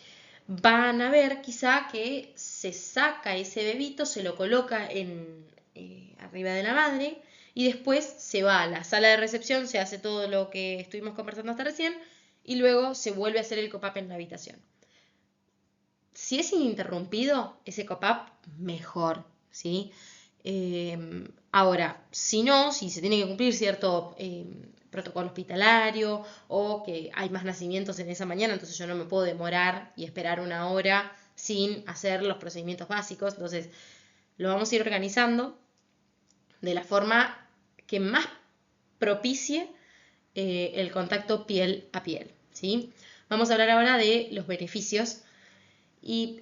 van a ver quizá que se saca ese bebito, se lo coloca arriba de la madre y después se va a la sala de recepción, se hace todo lo que estuvimos conversando hasta recién y luego se vuelve a hacer el COPAP en la habitación. Si es ininterrumpido, ese COPAP, mejor, ¿sí? Ahora, si no, si se tiene que cumplir cierto protocolo hospitalario o que hay más nacimientos en esa mañana, entonces yo no me puedo demorar y esperar una hora sin hacer los procedimientos básicos, entonces lo vamos a ir organizando de la forma que más propicie el contacto piel a piel, ¿sí? Vamos a hablar ahora de los beneficios y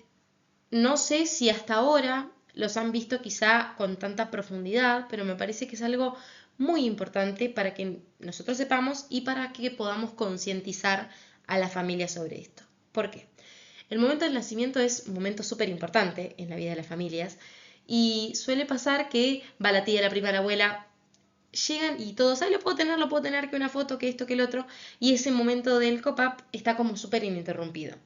no sé si hasta ahora los han visto quizá con tanta profundidad, pero me parece que es algo muy importante para que nosotros sepamos y para que podamos concientizar a la familia sobre esto. ¿Por qué? El momento del nacimiento es un momento súper importante en la vida de las familias y suele pasar que va la tía, la prima, la abuela, llegan y todos, ay, lo puedo tener, que una foto, que esto, que el otro, y ese momento del cop-up está como súper ininterrumpido.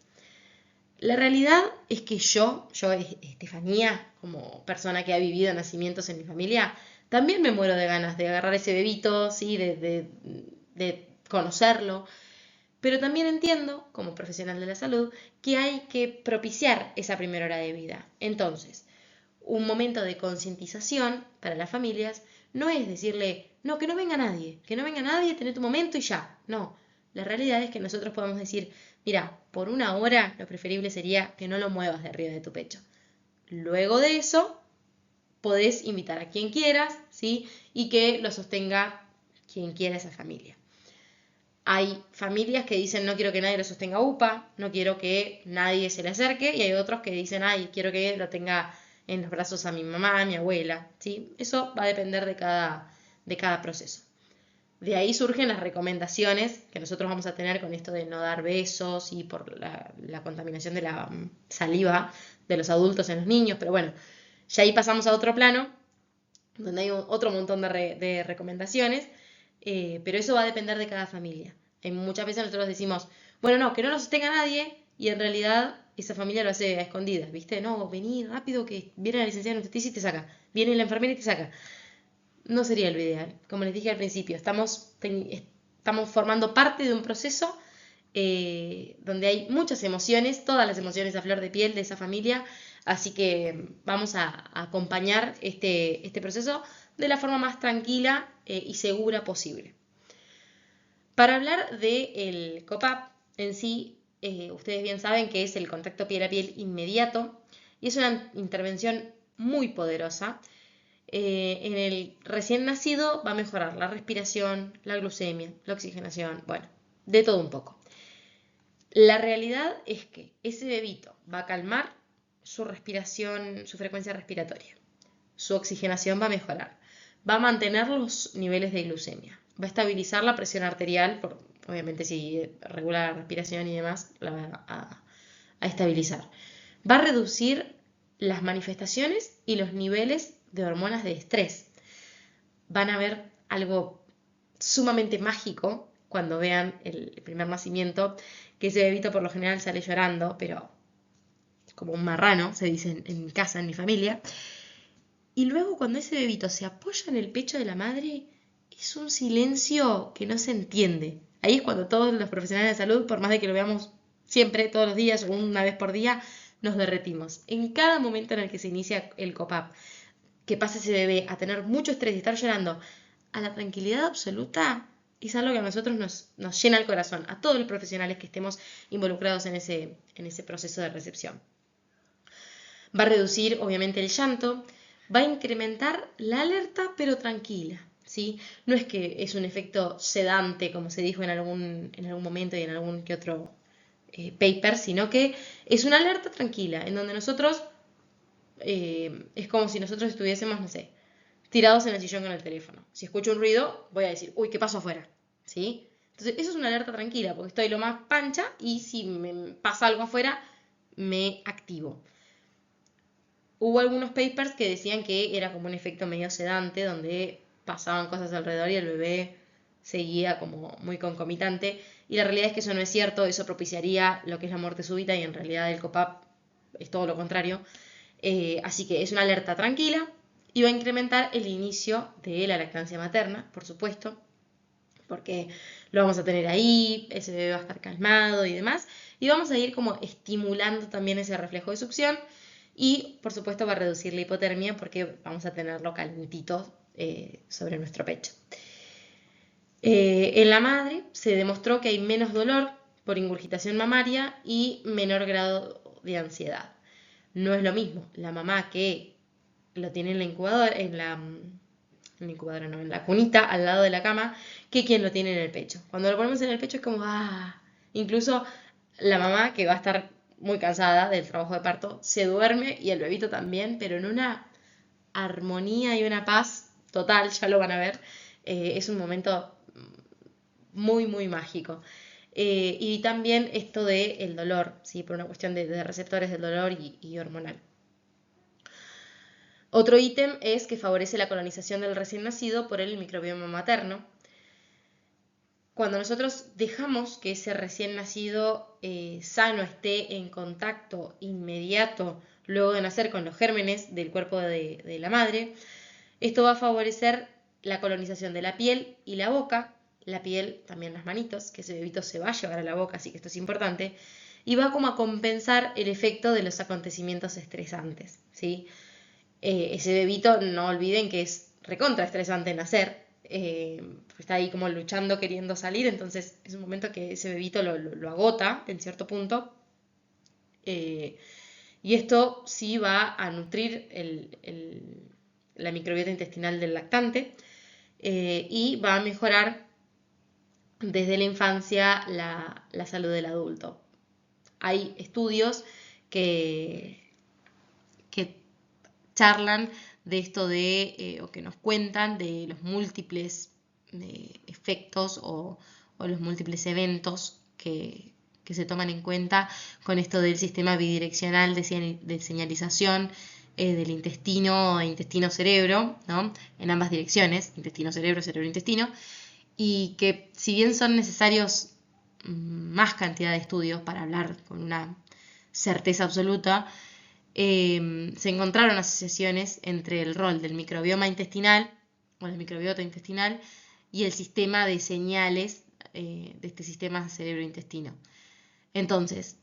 La realidad es que yo, Estefanía, como persona que ha vivido nacimientos en mi familia, también me muero de ganas de agarrar ese bebito, ¿sí? de conocerlo, pero también entiendo, como profesional de la salud, que hay que propiciar esa primera hora de vida. Entonces, un momento de concientización para las familias no es decirle, no, que no venga nadie, tener tu momento y ya. No, la realidad es que nosotros podemos decir, mira, por una hora lo preferible sería que no lo muevas de arriba de tu pecho. Luego de eso, podés invitar a quien quieras, ¿sí? Y que lo sostenga quien quiera esa familia. Hay familias que dicen no quiero que nadie lo sostenga UPA, no quiero que nadie se le acerque, y hay otros que dicen, ay, quiero que lo tenga en los brazos a mi mamá, a mi abuela, ¿sí? Eso va a depender de cada proceso. De ahí surgen las recomendaciones que nosotros vamos a tener con esto de no dar besos y por la contaminación de la saliva de los adultos en los niños, pero bueno, ya ahí pasamos a otro plano, donde hay otro montón de recomendaciones, pero eso va a depender de cada familia. Muchas veces nosotros decimos, bueno, no, que no lo sostenga nadie, y en realidad esa familia lo hace a escondidas, ¿viste? No, vení rápido que viene la licenciada en obstetricia y te saca, viene la enfermera y te saca. No sería lo ideal. Como les dije al principio, estamos formando parte de un proceso donde hay muchas emociones, todas las emociones a flor de piel de esa familia, así que vamos a acompañar este proceso de la forma más tranquila y segura posible. Para hablar del COPAP en sí, ustedes bien saben que es el contacto piel a piel inmediato y es una intervención muy poderosa. En el recién nacido va a mejorar la respiración, la glucemia, la oxigenación, bueno, de todo un poco. La realidad es que ese bebito va a calmar su respiración, su frecuencia respiratoria. Su oxigenación va a mejorar. Va a mantener los niveles de glucemia. Va a estabilizar la presión arterial, obviamente si regula la respiración y demás, la va a estabilizar. Va a reducir las manifestaciones y los niveles de hormonas de estrés. Van a ver algo sumamente mágico cuando vean el primer nacimiento, que ese bebito por lo general sale llorando, pero como un marrano, se dice en casa, en mi familia. Y luego cuando ese bebito se apoya en el pecho de la madre, es un silencio que no se entiende. Ahí es cuando todos los profesionales de salud, por más de que lo veamos siempre, todos los días o una vez por día, nos derretimos. En cada momento en el que se inicia el COPAP, que pasa ese bebé a tener mucho estrés y estar llorando, a la tranquilidad absoluta, es algo que a nosotros nos llena el corazón, a todos los profesionales que estemos involucrados en ese proceso de recepción. Va a reducir, obviamente, el llanto, va a incrementar la alerta, pero tranquila, ¿sí? No es que es un efecto sedante, como se dijo en algún momento y en algún que otro paper, sino que es una alerta tranquila, en donde nosotros, es como si nosotros estuviésemos, no sé, tirados en el sillón con el teléfono. Si escucho un ruido, voy a decir, uy, ¿qué pasó afuera? ¿Sí? Entonces, eso es una alerta tranquila, porque estoy lo más pancha y si me pasa algo afuera, me activo. Hubo algunos papers que decían que era como un efecto medio sedante, donde pasaban cosas alrededor y el bebé seguía como muy concomitante. Y la realidad es que eso no es cierto, eso propiciaría lo que es la muerte súbita y en realidad el COPAP es todo lo contrario. Así que es una alerta tranquila y va a incrementar el inicio de la lactancia materna, por supuesto, porque lo vamos a tener ahí, ese bebé va a estar calmado y demás. Y vamos a ir como estimulando también ese reflejo de succión. Y por supuesto va a reducir la hipotermia porque vamos a tenerlo calentito sobre nuestro pecho. En la madre se demostró que hay menos dolor por ingurgitación mamaria y menor grado de ansiedad. No es lo mismo la mamá que lo tiene en la incubadora, en la cunita al lado de la cama, que quien lo tiene en el pecho. Cuando lo ponemos en el pecho es como, incluso la mamá, que va a estar muy cansada del trabajo de parto, se duerme y el bebito también, pero en una armonía y una paz total, ya lo van a ver. Es un momento muy, muy mágico. Y también esto del dolor, ¿sí? Por una cuestión de receptores del dolor y hormonal. Otro ítem es que favorece la colonización del recién nacido por el microbioma materno. Cuando nosotros dejamos que ese recién nacido sano esté en contacto inmediato luego de nacer con los gérmenes del cuerpo de la madre, esto va a favorecer la colonización de la piel y la boca, la piel, también las manitos, que ese bebito se va a llevar a la boca, así que esto es importante, y va como a compensar el efecto de los acontecimientos estresantes, ¿sí? Ese bebito, no olviden que es recontra estresante nacer, está ahí como luchando, queriendo salir, entonces es un momento que ese bebito lo agota en cierto punto, y esto sí va a nutrir la microbiota intestinal del lactante, y va a mejorar desde la infancia la salud del adulto. Hay estudios que charlan de esto o que nos cuentan de los múltiples efectos o los múltiples eventos que se toman en cuenta con esto del sistema bidireccional de señalización del intestino e intestino-cerebro, ¿no? En ambas direcciones, intestino-cerebro, cerebro-intestino, y que si bien son necesarios más cantidad de estudios para hablar con una certeza absoluta, se encontraron asociaciones entre el rol del microbioma intestinal o del microbiota intestinal y el sistema de señales de este sistema cerebro-intestino. Entonces,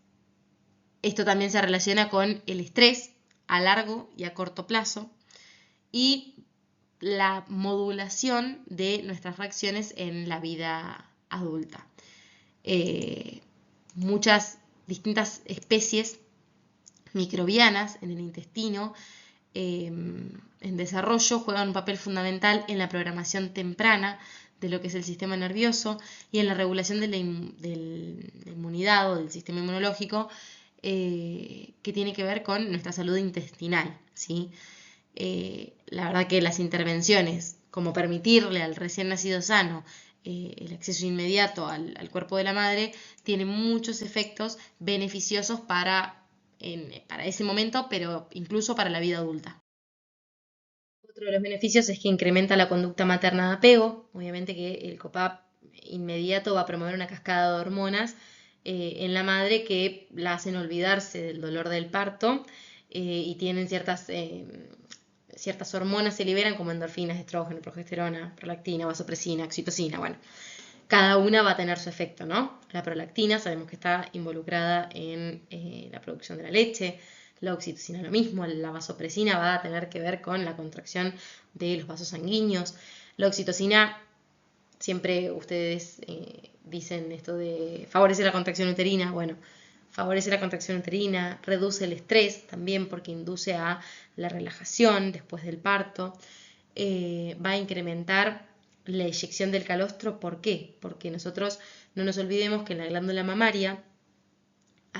esto también se relaciona con el estrés a largo y a corto plazo y la modulación de nuestras reacciones en la vida adulta. Muchas distintas especies microbianas en el intestino en desarrollo juegan un papel fundamental en la programación temprana de lo que es el sistema nervioso y en la regulación de la inmunidad o del sistema inmunológico, que tiene que ver con nuestra salud intestinal, ¿sí? La verdad que las intervenciones, como permitirle al recién nacido sano el acceso inmediato al cuerpo de la madre, tienen muchos efectos beneficiosos para ese momento, pero incluso para la vida adulta. Otro de los beneficios es que incrementa la conducta materna de apego. Obviamente que el COPAP inmediato va a promover una cascada de hormonas en la madre que la hacen olvidarse del dolor del parto, y tienen ciertas hormonas se liberan como endorfinas, estrógeno, progesterona, prolactina, vasopresina, oxitocina, bueno. Cada una va a tener su efecto, ¿no? La prolactina sabemos que está involucrada en la producción de la leche, la oxitocina lo mismo, la vasopresina va a tener que ver con la contracción de los vasos sanguíneos. La oxitocina, siempre ustedes dicen esto de favorece la contracción uterina, bueno, favorece la contracción uterina, reduce el estrés también porque induce a la relajación después del parto, va a incrementar la eyección del calostro. ¿Por qué? Porque nosotros no nos olvidemos que en la glándula mamaria,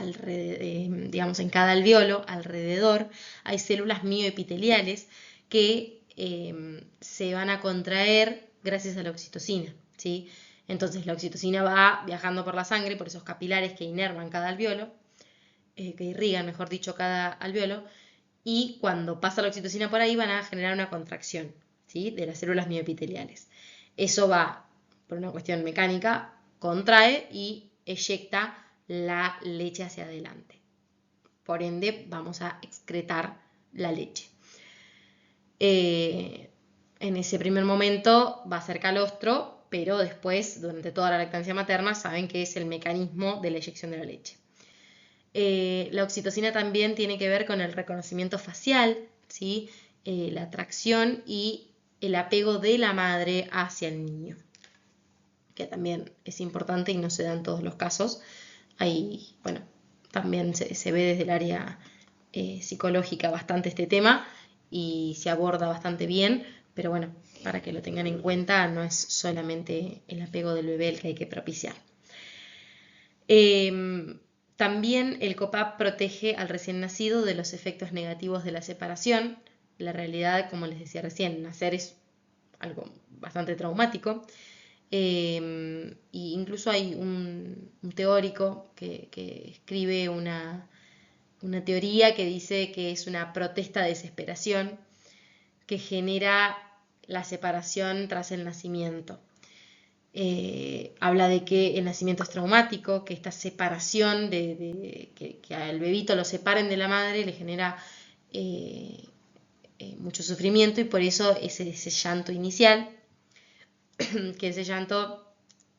digamos en cada alveolo, alrededor, hay células mioepiteliales que se van a contraer gracias a la oxitocina, ¿sí? Entonces la oxitocina va viajando por la sangre, por esos capilares que inervan cada alveolo, que irrigan, mejor dicho, cada alveolo, y cuando pasa la oxitocina por ahí van a generar una contracción, ¿sí? De las células mioepiteliales. Eso va, por una cuestión mecánica, contrae y eyecta la leche hacia adelante. Por ende, vamos a excretar la leche. En ese primer momento va a ser calostro, pero después, durante toda la lactancia materna, saben que es el mecanismo de la eyección de la leche. La oxitocina también tiene que ver con el reconocimiento facial, ¿sí? La atracción y el apego de la madre hacia el niño, que también es importante y no se da en todos los casos. Ahí, bueno, también se ve desde el área psicológica bastante este tema y se aborda bastante bien, pero bueno, para que lo tengan en cuenta, no es solamente el apego del bebé el que hay que propiciar. También el COPAP protege al recién nacido de los efectos negativos de la separación. La realidad, como les decía recién, nacer es algo bastante traumático. Y incluso hay un teórico que escribe una teoría que dice que es una protesta de desesperación que genera la separación tras el nacimiento. Habla de que el nacimiento es traumático, que esta separación, que al bebito lo separen de la madre, le genera mucho sufrimiento, y por eso ese llanto inicial, que ese llanto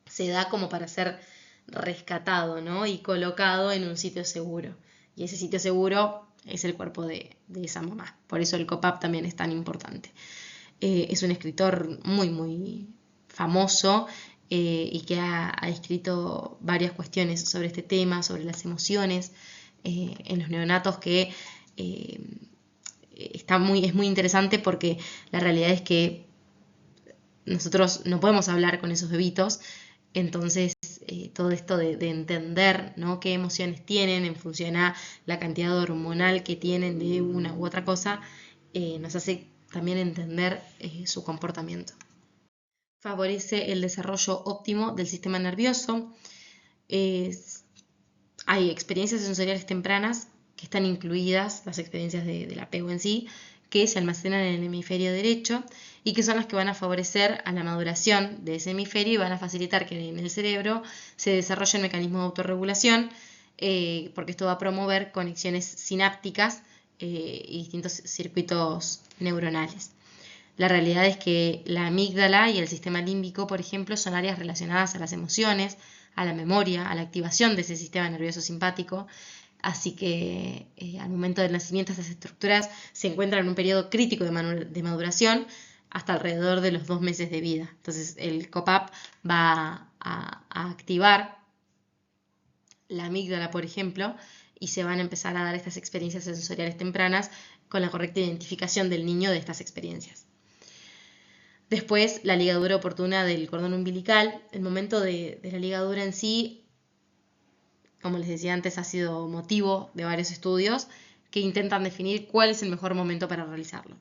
se da como para ser rescatado, ¿no? Y colocado en un sitio seguro. Y ese sitio seguro es el cuerpo de esa mamá. Por eso el COPAP también es tan importante. Es un escritor muy, muy famoso, y que ha escrito varias cuestiones sobre este tema, sobre las emociones en los neonatos, que es muy interesante, porque la realidad es que nosotros no podemos hablar con esos bebitos. Entonces, todo esto de entender, ¿no?, qué emociones tienen en función a la cantidad hormonal que tienen de una u otra cosa, nos hace también entender su comportamiento. Favorece el desarrollo óptimo del sistema nervioso. Hay experiencias sensoriales tempranas que están incluidas, las experiencias del apego en sí, que se almacenan en el hemisferio derecho y que son las que van a favorecer a la maduración de ese hemisferio y van a facilitar que en el cerebro se desarrolle el mecanismo de autorregulación, porque esto va a promover conexiones sinápticas y distintos circuitos neuronales. La realidad es que la amígdala y el sistema límbico, por ejemplo, son áreas relacionadas a las emociones, a la memoria, a la activación de ese sistema nervioso simpático. Así que al momento del nacimiento estas estructuras se encuentran en un periodo crítico de maduración hasta alrededor de los 2 meses de vida. Entonces el COPAP va a activar la amígdala, por ejemplo, y se van a empezar a dar estas experiencias sensoriales tempranas con la correcta identificación del niño de estas experiencias. Después, la ligadura oportuna del cordón umbilical. El momento de la ligadura en sí, como les decía antes, ha sido motivo de varios estudios que intentan definir cuál es el mejor momento para realizarlo.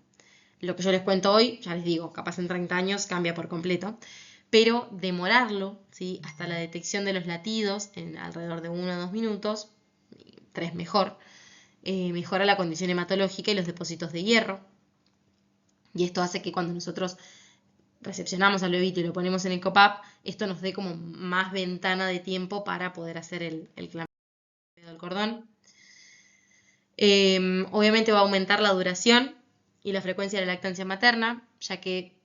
Lo que yo les cuento hoy, ya les digo, capaz en 30 años cambia por completo, pero demorarlo, ¿sí?, hasta la detección de los latidos en alrededor de 1 o 2 minutos, 3 mejor, mejora la condición hematológica y los depósitos de hierro. Y esto hace que cuando nosotros recepcionamos al bebito y lo ponemos en el COPAP, esto nos dé como más ventana de tiempo para poder hacer el clameo del cordón. Obviamente va a aumentar la duración y la frecuencia de la lactancia materna, ya que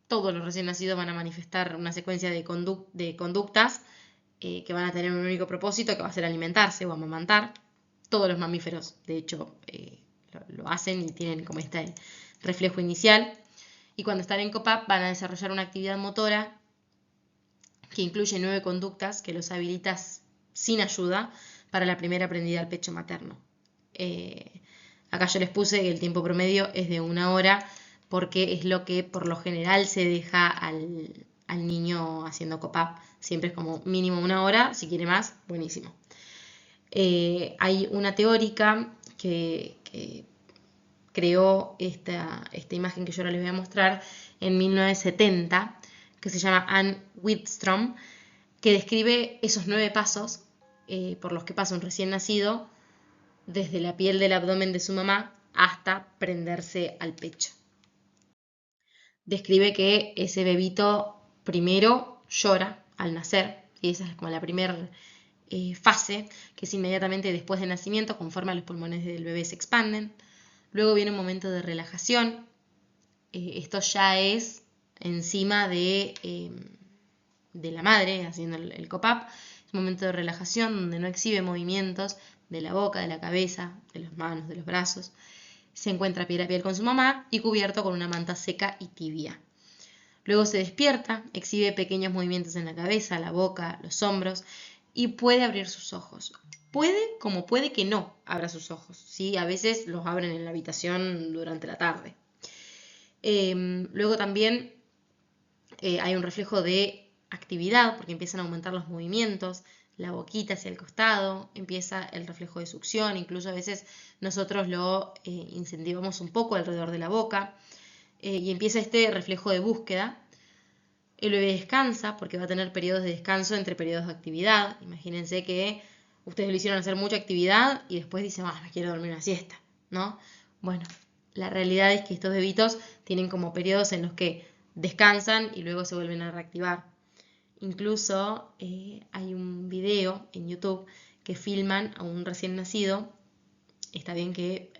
todos los recién nacidos van a manifestar una secuencia de conductas que van a tener un único propósito, que va a ser alimentarse o amamantar. Todos los mamíferos, de hecho, lo hacen y tienen como este reflejo inicial. Y cuando están en COPAP van a desarrollar una actividad motora que incluye 9 conductas que los habilita sin ayuda para la primera aprendida al pecho materno. Acá yo les puse que el tiempo promedio es de 1 hora, porque es lo que por lo general se deja al niño haciendo COPAP. Siempre es como mínimo 1 hora, si quiere más, buenísimo. Hay una teórica que creó esta imagen que yo ahora les voy a mostrar en 1970, que se llama Anne Whitstrom, que describe esos 9 pasos por los que pasa un recién nacido desde la piel del abdomen de su mamá hasta prenderse al pecho. Describe que ese bebito primero llora al nacer, y esa es como la primera fase, que es inmediatamente después del nacimiento, conforme los pulmones del bebé se expanden. Luego viene un momento de relajación. Esto ya es encima de la madre haciendo el COPAP. Es un momento de relajación donde no exhibe movimientos de la boca, de la cabeza, de las manos, de los brazos. Se encuentra piel a piel con su mamá y cubierto con una manta seca y tibia. Luego se despierta, exhibe pequeños movimientos en la cabeza, la boca, los hombros y puede abrir sus ojos. Puede como puede que no abra sus ojos, ¿sí? A veces los abren en la habitación durante la tarde. Luego también hay un reflejo de actividad, porque empiezan a aumentar los movimientos, la boquita hacia el costado, empieza el reflejo de succión, incluso a veces nosotros lo incentivamos un poco alrededor de la boca, y empieza este reflejo de búsqueda. El bebé descansa porque va a tener periodos de descanso entre periodos de actividad. Imagínense que ustedes lo hicieron hacer mucha actividad y después dicen, me quiero dormir una siesta, ¿no? Bueno, la realidad es que estos bebitos tienen como periodos en los que descansan y luego se vuelven a reactivar. Incluso hay un video en YouTube que filman a un recién nacido. Está bien que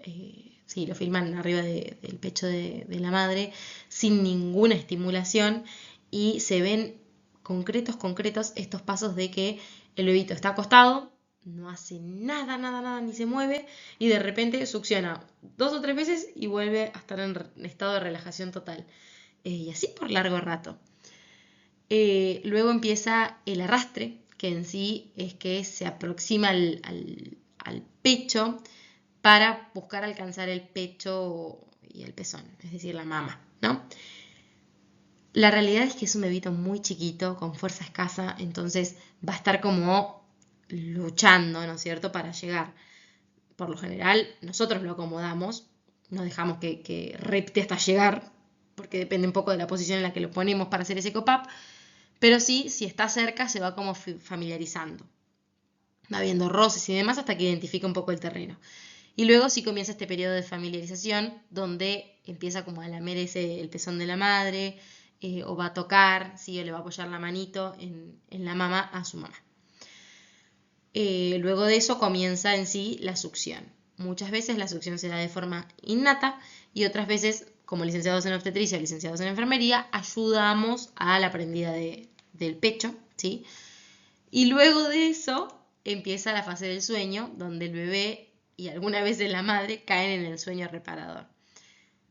sí, lo filman arriba del pecho de la madre sin ninguna estimulación y se ven concretos estos pasos de que el bebito está acostado, no hace nada, ni se mueve y de repente succiona 2 o 3 veces y vuelve a estar en estado de relajación total. Y así por largo rato. Luego empieza el arrastre, que en sí es que se aproxima al pecho para buscar alcanzar el pecho y el pezón, es decir, la mama, ¿no? La realidad es que es un bebito muy chiquito, con fuerza escasa, entonces va a estar como luchando, ¿no es cierto?, para llegar. Por lo general, nosotros lo acomodamos, no dejamos que repte hasta llegar, porque depende un poco de la posición en la que lo ponemos para hacer ese cop-up, pero sí, si está cerca, se va como familiarizando. Va viendo roces y demás hasta que identifica un poco el terreno. Y luego sí comienza este periodo de familiarización donde empieza como a lamer el pezón de la madre, o va a tocar, ¿sí? O le va a apoyar la manito en la mama a su mamá. Luego de eso comienza en sí la succión. Muchas veces la succión se da de forma innata y otras veces, como licenciados en obstetricia o licenciados en enfermería, ayudamos a la prendida del pecho, ¿sí? Y luego de eso empieza la fase del sueño, donde el bebé y alguna vez la madre caen en el sueño reparador.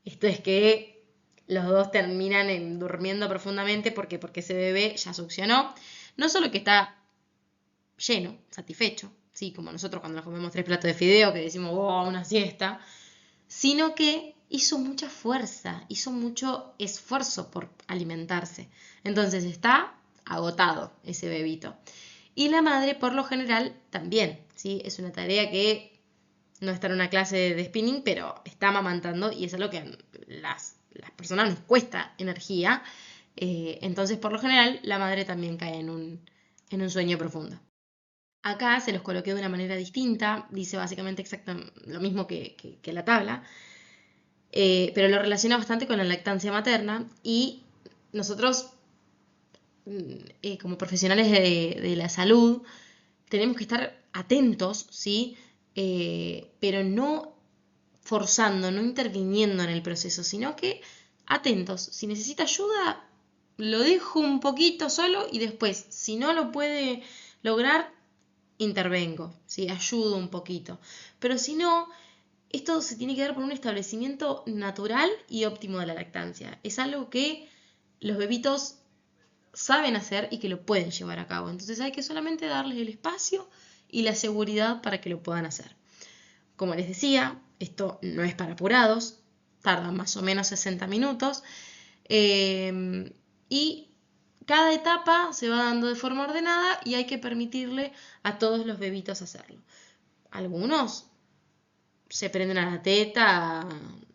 Esto es que los dos terminan durmiendo profundamente porque ese bebé ya succionó. No solo que está lleno, satisfecho, ¿sí? Como nosotros cuando nos comemos 3 platos de fideo que decimos, una siesta, sino que hizo mucha fuerza, hizo mucho esfuerzo por alimentarse. Entonces está agotado ese bebito. Y la madre, por lo general, también, ¿sí? Es una tarea que no está en una clase de spinning, pero está amamantando y es algo que a las personas nos cuesta energía. Entonces, por lo general, la madre también cae en un sueño profundo. Acá se los coloqué de una manera distinta, dice básicamente exactamente lo mismo que la tabla, pero lo relaciona bastante con la lactancia materna y nosotros, como profesionales de la salud, tenemos que estar atentos, ¿sí? Pero no forzando, no interviniendo en el proceso, sino que atentos. Si necesita ayuda, lo dejo un poquito solo y después, si no lo puede lograr, intervengo, ¿sí? Ayudo un poquito. Pero si no, esto se tiene que dar por un establecimiento natural y óptimo de la lactancia. Es algo que los bebitos saben hacer y que lo pueden llevar a cabo. Entonces hay que solamente darles el espacio y la seguridad para que lo puedan hacer. Como les decía, esto no es para apurados, tarda más o menos 60 minutos y cada etapa se va dando de forma ordenada y hay que permitirle a todos los bebitos hacerlo. Algunos se prenden a la teta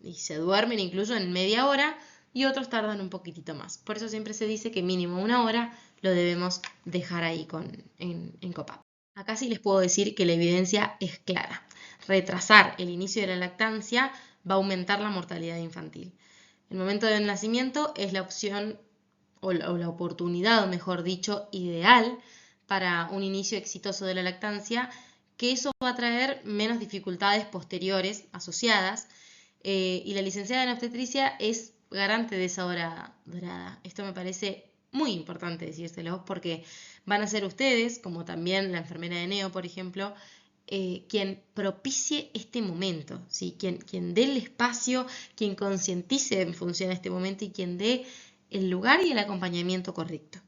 y se duermen incluso en media hora y otros tardan un poquitito más. Por eso siempre se dice que mínimo 1 hora lo debemos dejar ahí en cop-up. Acá sí les puedo decir que la evidencia es clara. Retrasar el inicio de la lactancia va a aumentar la mortalidad infantil. El momento del nacimiento es la opción o la oportunidad, mejor dicho, ideal para un inicio exitoso de la lactancia, que eso va a traer menos dificultades posteriores asociadas, y la licenciada en obstetricia es garante de esa hora dorada. Esto me parece muy importante decírselo porque van a ser ustedes, como también la enfermera de neo, por ejemplo, quien propicie este momento, ¿sí? Quien dé el espacio, quien concientice en función de este momento y quien dé el lugar y el acompañamiento correcto.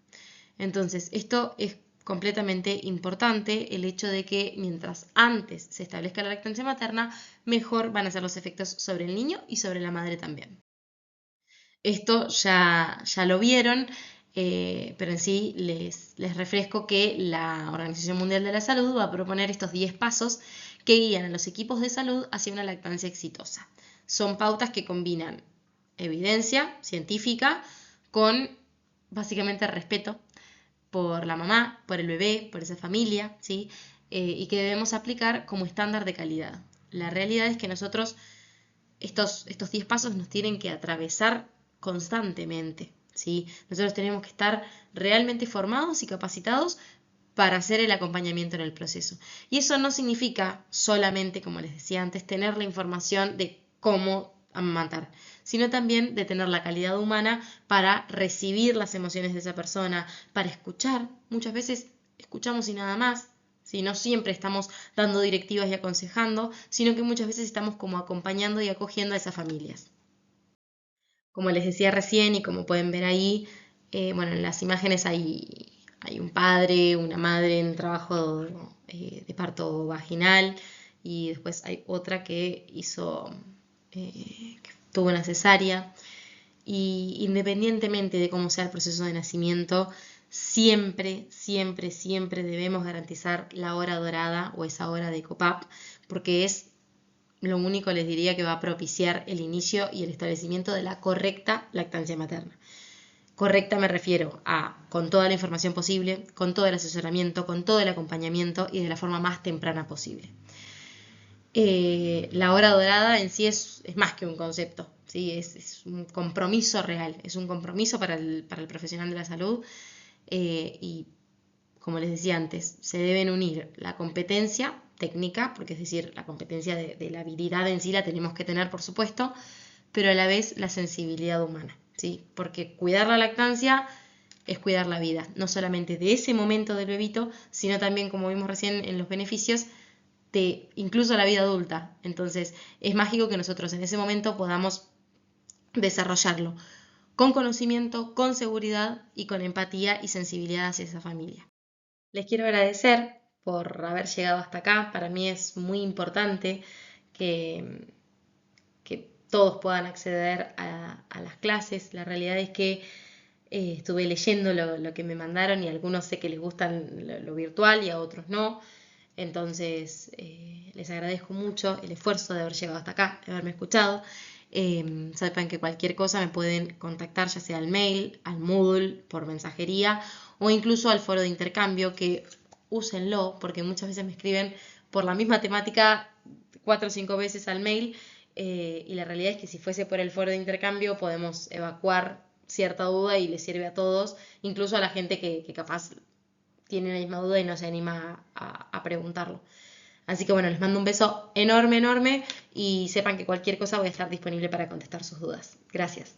Entonces, esto es completamente importante, el hecho de que mientras antes se establezca la lactancia materna, mejor van a ser los efectos sobre el niño y sobre la madre también. Esto ya lo vieron pero en sí les refresco que la Organización Mundial de la Salud va a proponer estos 10 pasos que guían a los equipos de salud hacia una lactancia exitosa. Son pautas que combinan evidencia científica con básicamente respeto por la mamá, por el bebé, por esa familia, ¿sí? Y que debemos aplicar como estándar de calidad. La realidad es que nosotros estos 10 pasos nos tienen que atravesar constantemente, ¿sí? Nosotros tenemos que estar realmente formados y capacitados para hacer el acompañamiento en el proceso. Y eso no significa solamente, como les decía antes, tener la información de cómo amamantar, sino también de tener la calidad humana para recibir las emociones de esa persona, para escuchar. Muchas veces escuchamos y nada más, si no siempre estamos dando directivas y aconsejando, sino que muchas veces estamos como acompañando y acogiendo a esas familias. Como les decía recién y como pueden ver ahí, bueno, en las imágenes hay un padre, una madre en trabajo de parto vaginal y después hay otra que que tuvo una cesárea. Y independientemente de cómo sea el proceso de nacimiento, siempre, siempre, siempre debemos garantizar la hora dorada o esa hora de COPAP, porque es lo único, les diría, que va a propiciar el inicio y el establecimiento de la correcta lactancia materna. Correcta me refiero a con toda la información posible, con todo el asesoramiento, con todo el acompañamiento y de la forma más temprana posible. La hora dorada en sí es más que un concepto, ¿sí? Es un compromiso real, es un compromiso para el profesional de la salud y como les decía antes, se deben unir la competencia técnica, porque es decir, la competencia de la habilidad en sí la tenemos que tener, por supuesto, pero a la vez la sensibilidad humana, ¿sí? Porque cuidar la lactancia es cuidar la vida, no solamente de ese momento del bebito, sino también, como vimos recién en los beneficios, de incluso la vida adulta. Entonces, es mágico que nosotros en ese momento podamos desarrollarlo con conocimiento, con seguridad y con empatía y sensibilidad hacia esa familia. Les quiero agradecer por haber llegado hasta acá. Para mí es muy importante que, que todos puedan acceder a las clases. La realidad es que estuve leyendo lo que me mandaron y a algunos sé que les gusta lo virtual y a otros no. Entonces, les agradezco mucho el esfuerzo de haber llegado hasta acá, de haberme escuchado. Sepan que cualquier cosa me pueden contactar, ya sea al mail, al Moodle, por mensajería o incluso al foro de intercambio, que úsenlo porque muchas veces me escriben por la misma temática 4 o 5 veces al mail y la realidad es que si fuese por el foro de intercambio podemos evacuar cierta duda y les sirve a todos, incluso a la gente que capaz tiene la misma duda y no se anima a preguntarlo. Así que bueno, les mando un beso enorme, enorme y sepan que cualquier cosa voy a estar disponible para contestar sus dudas. Gracias.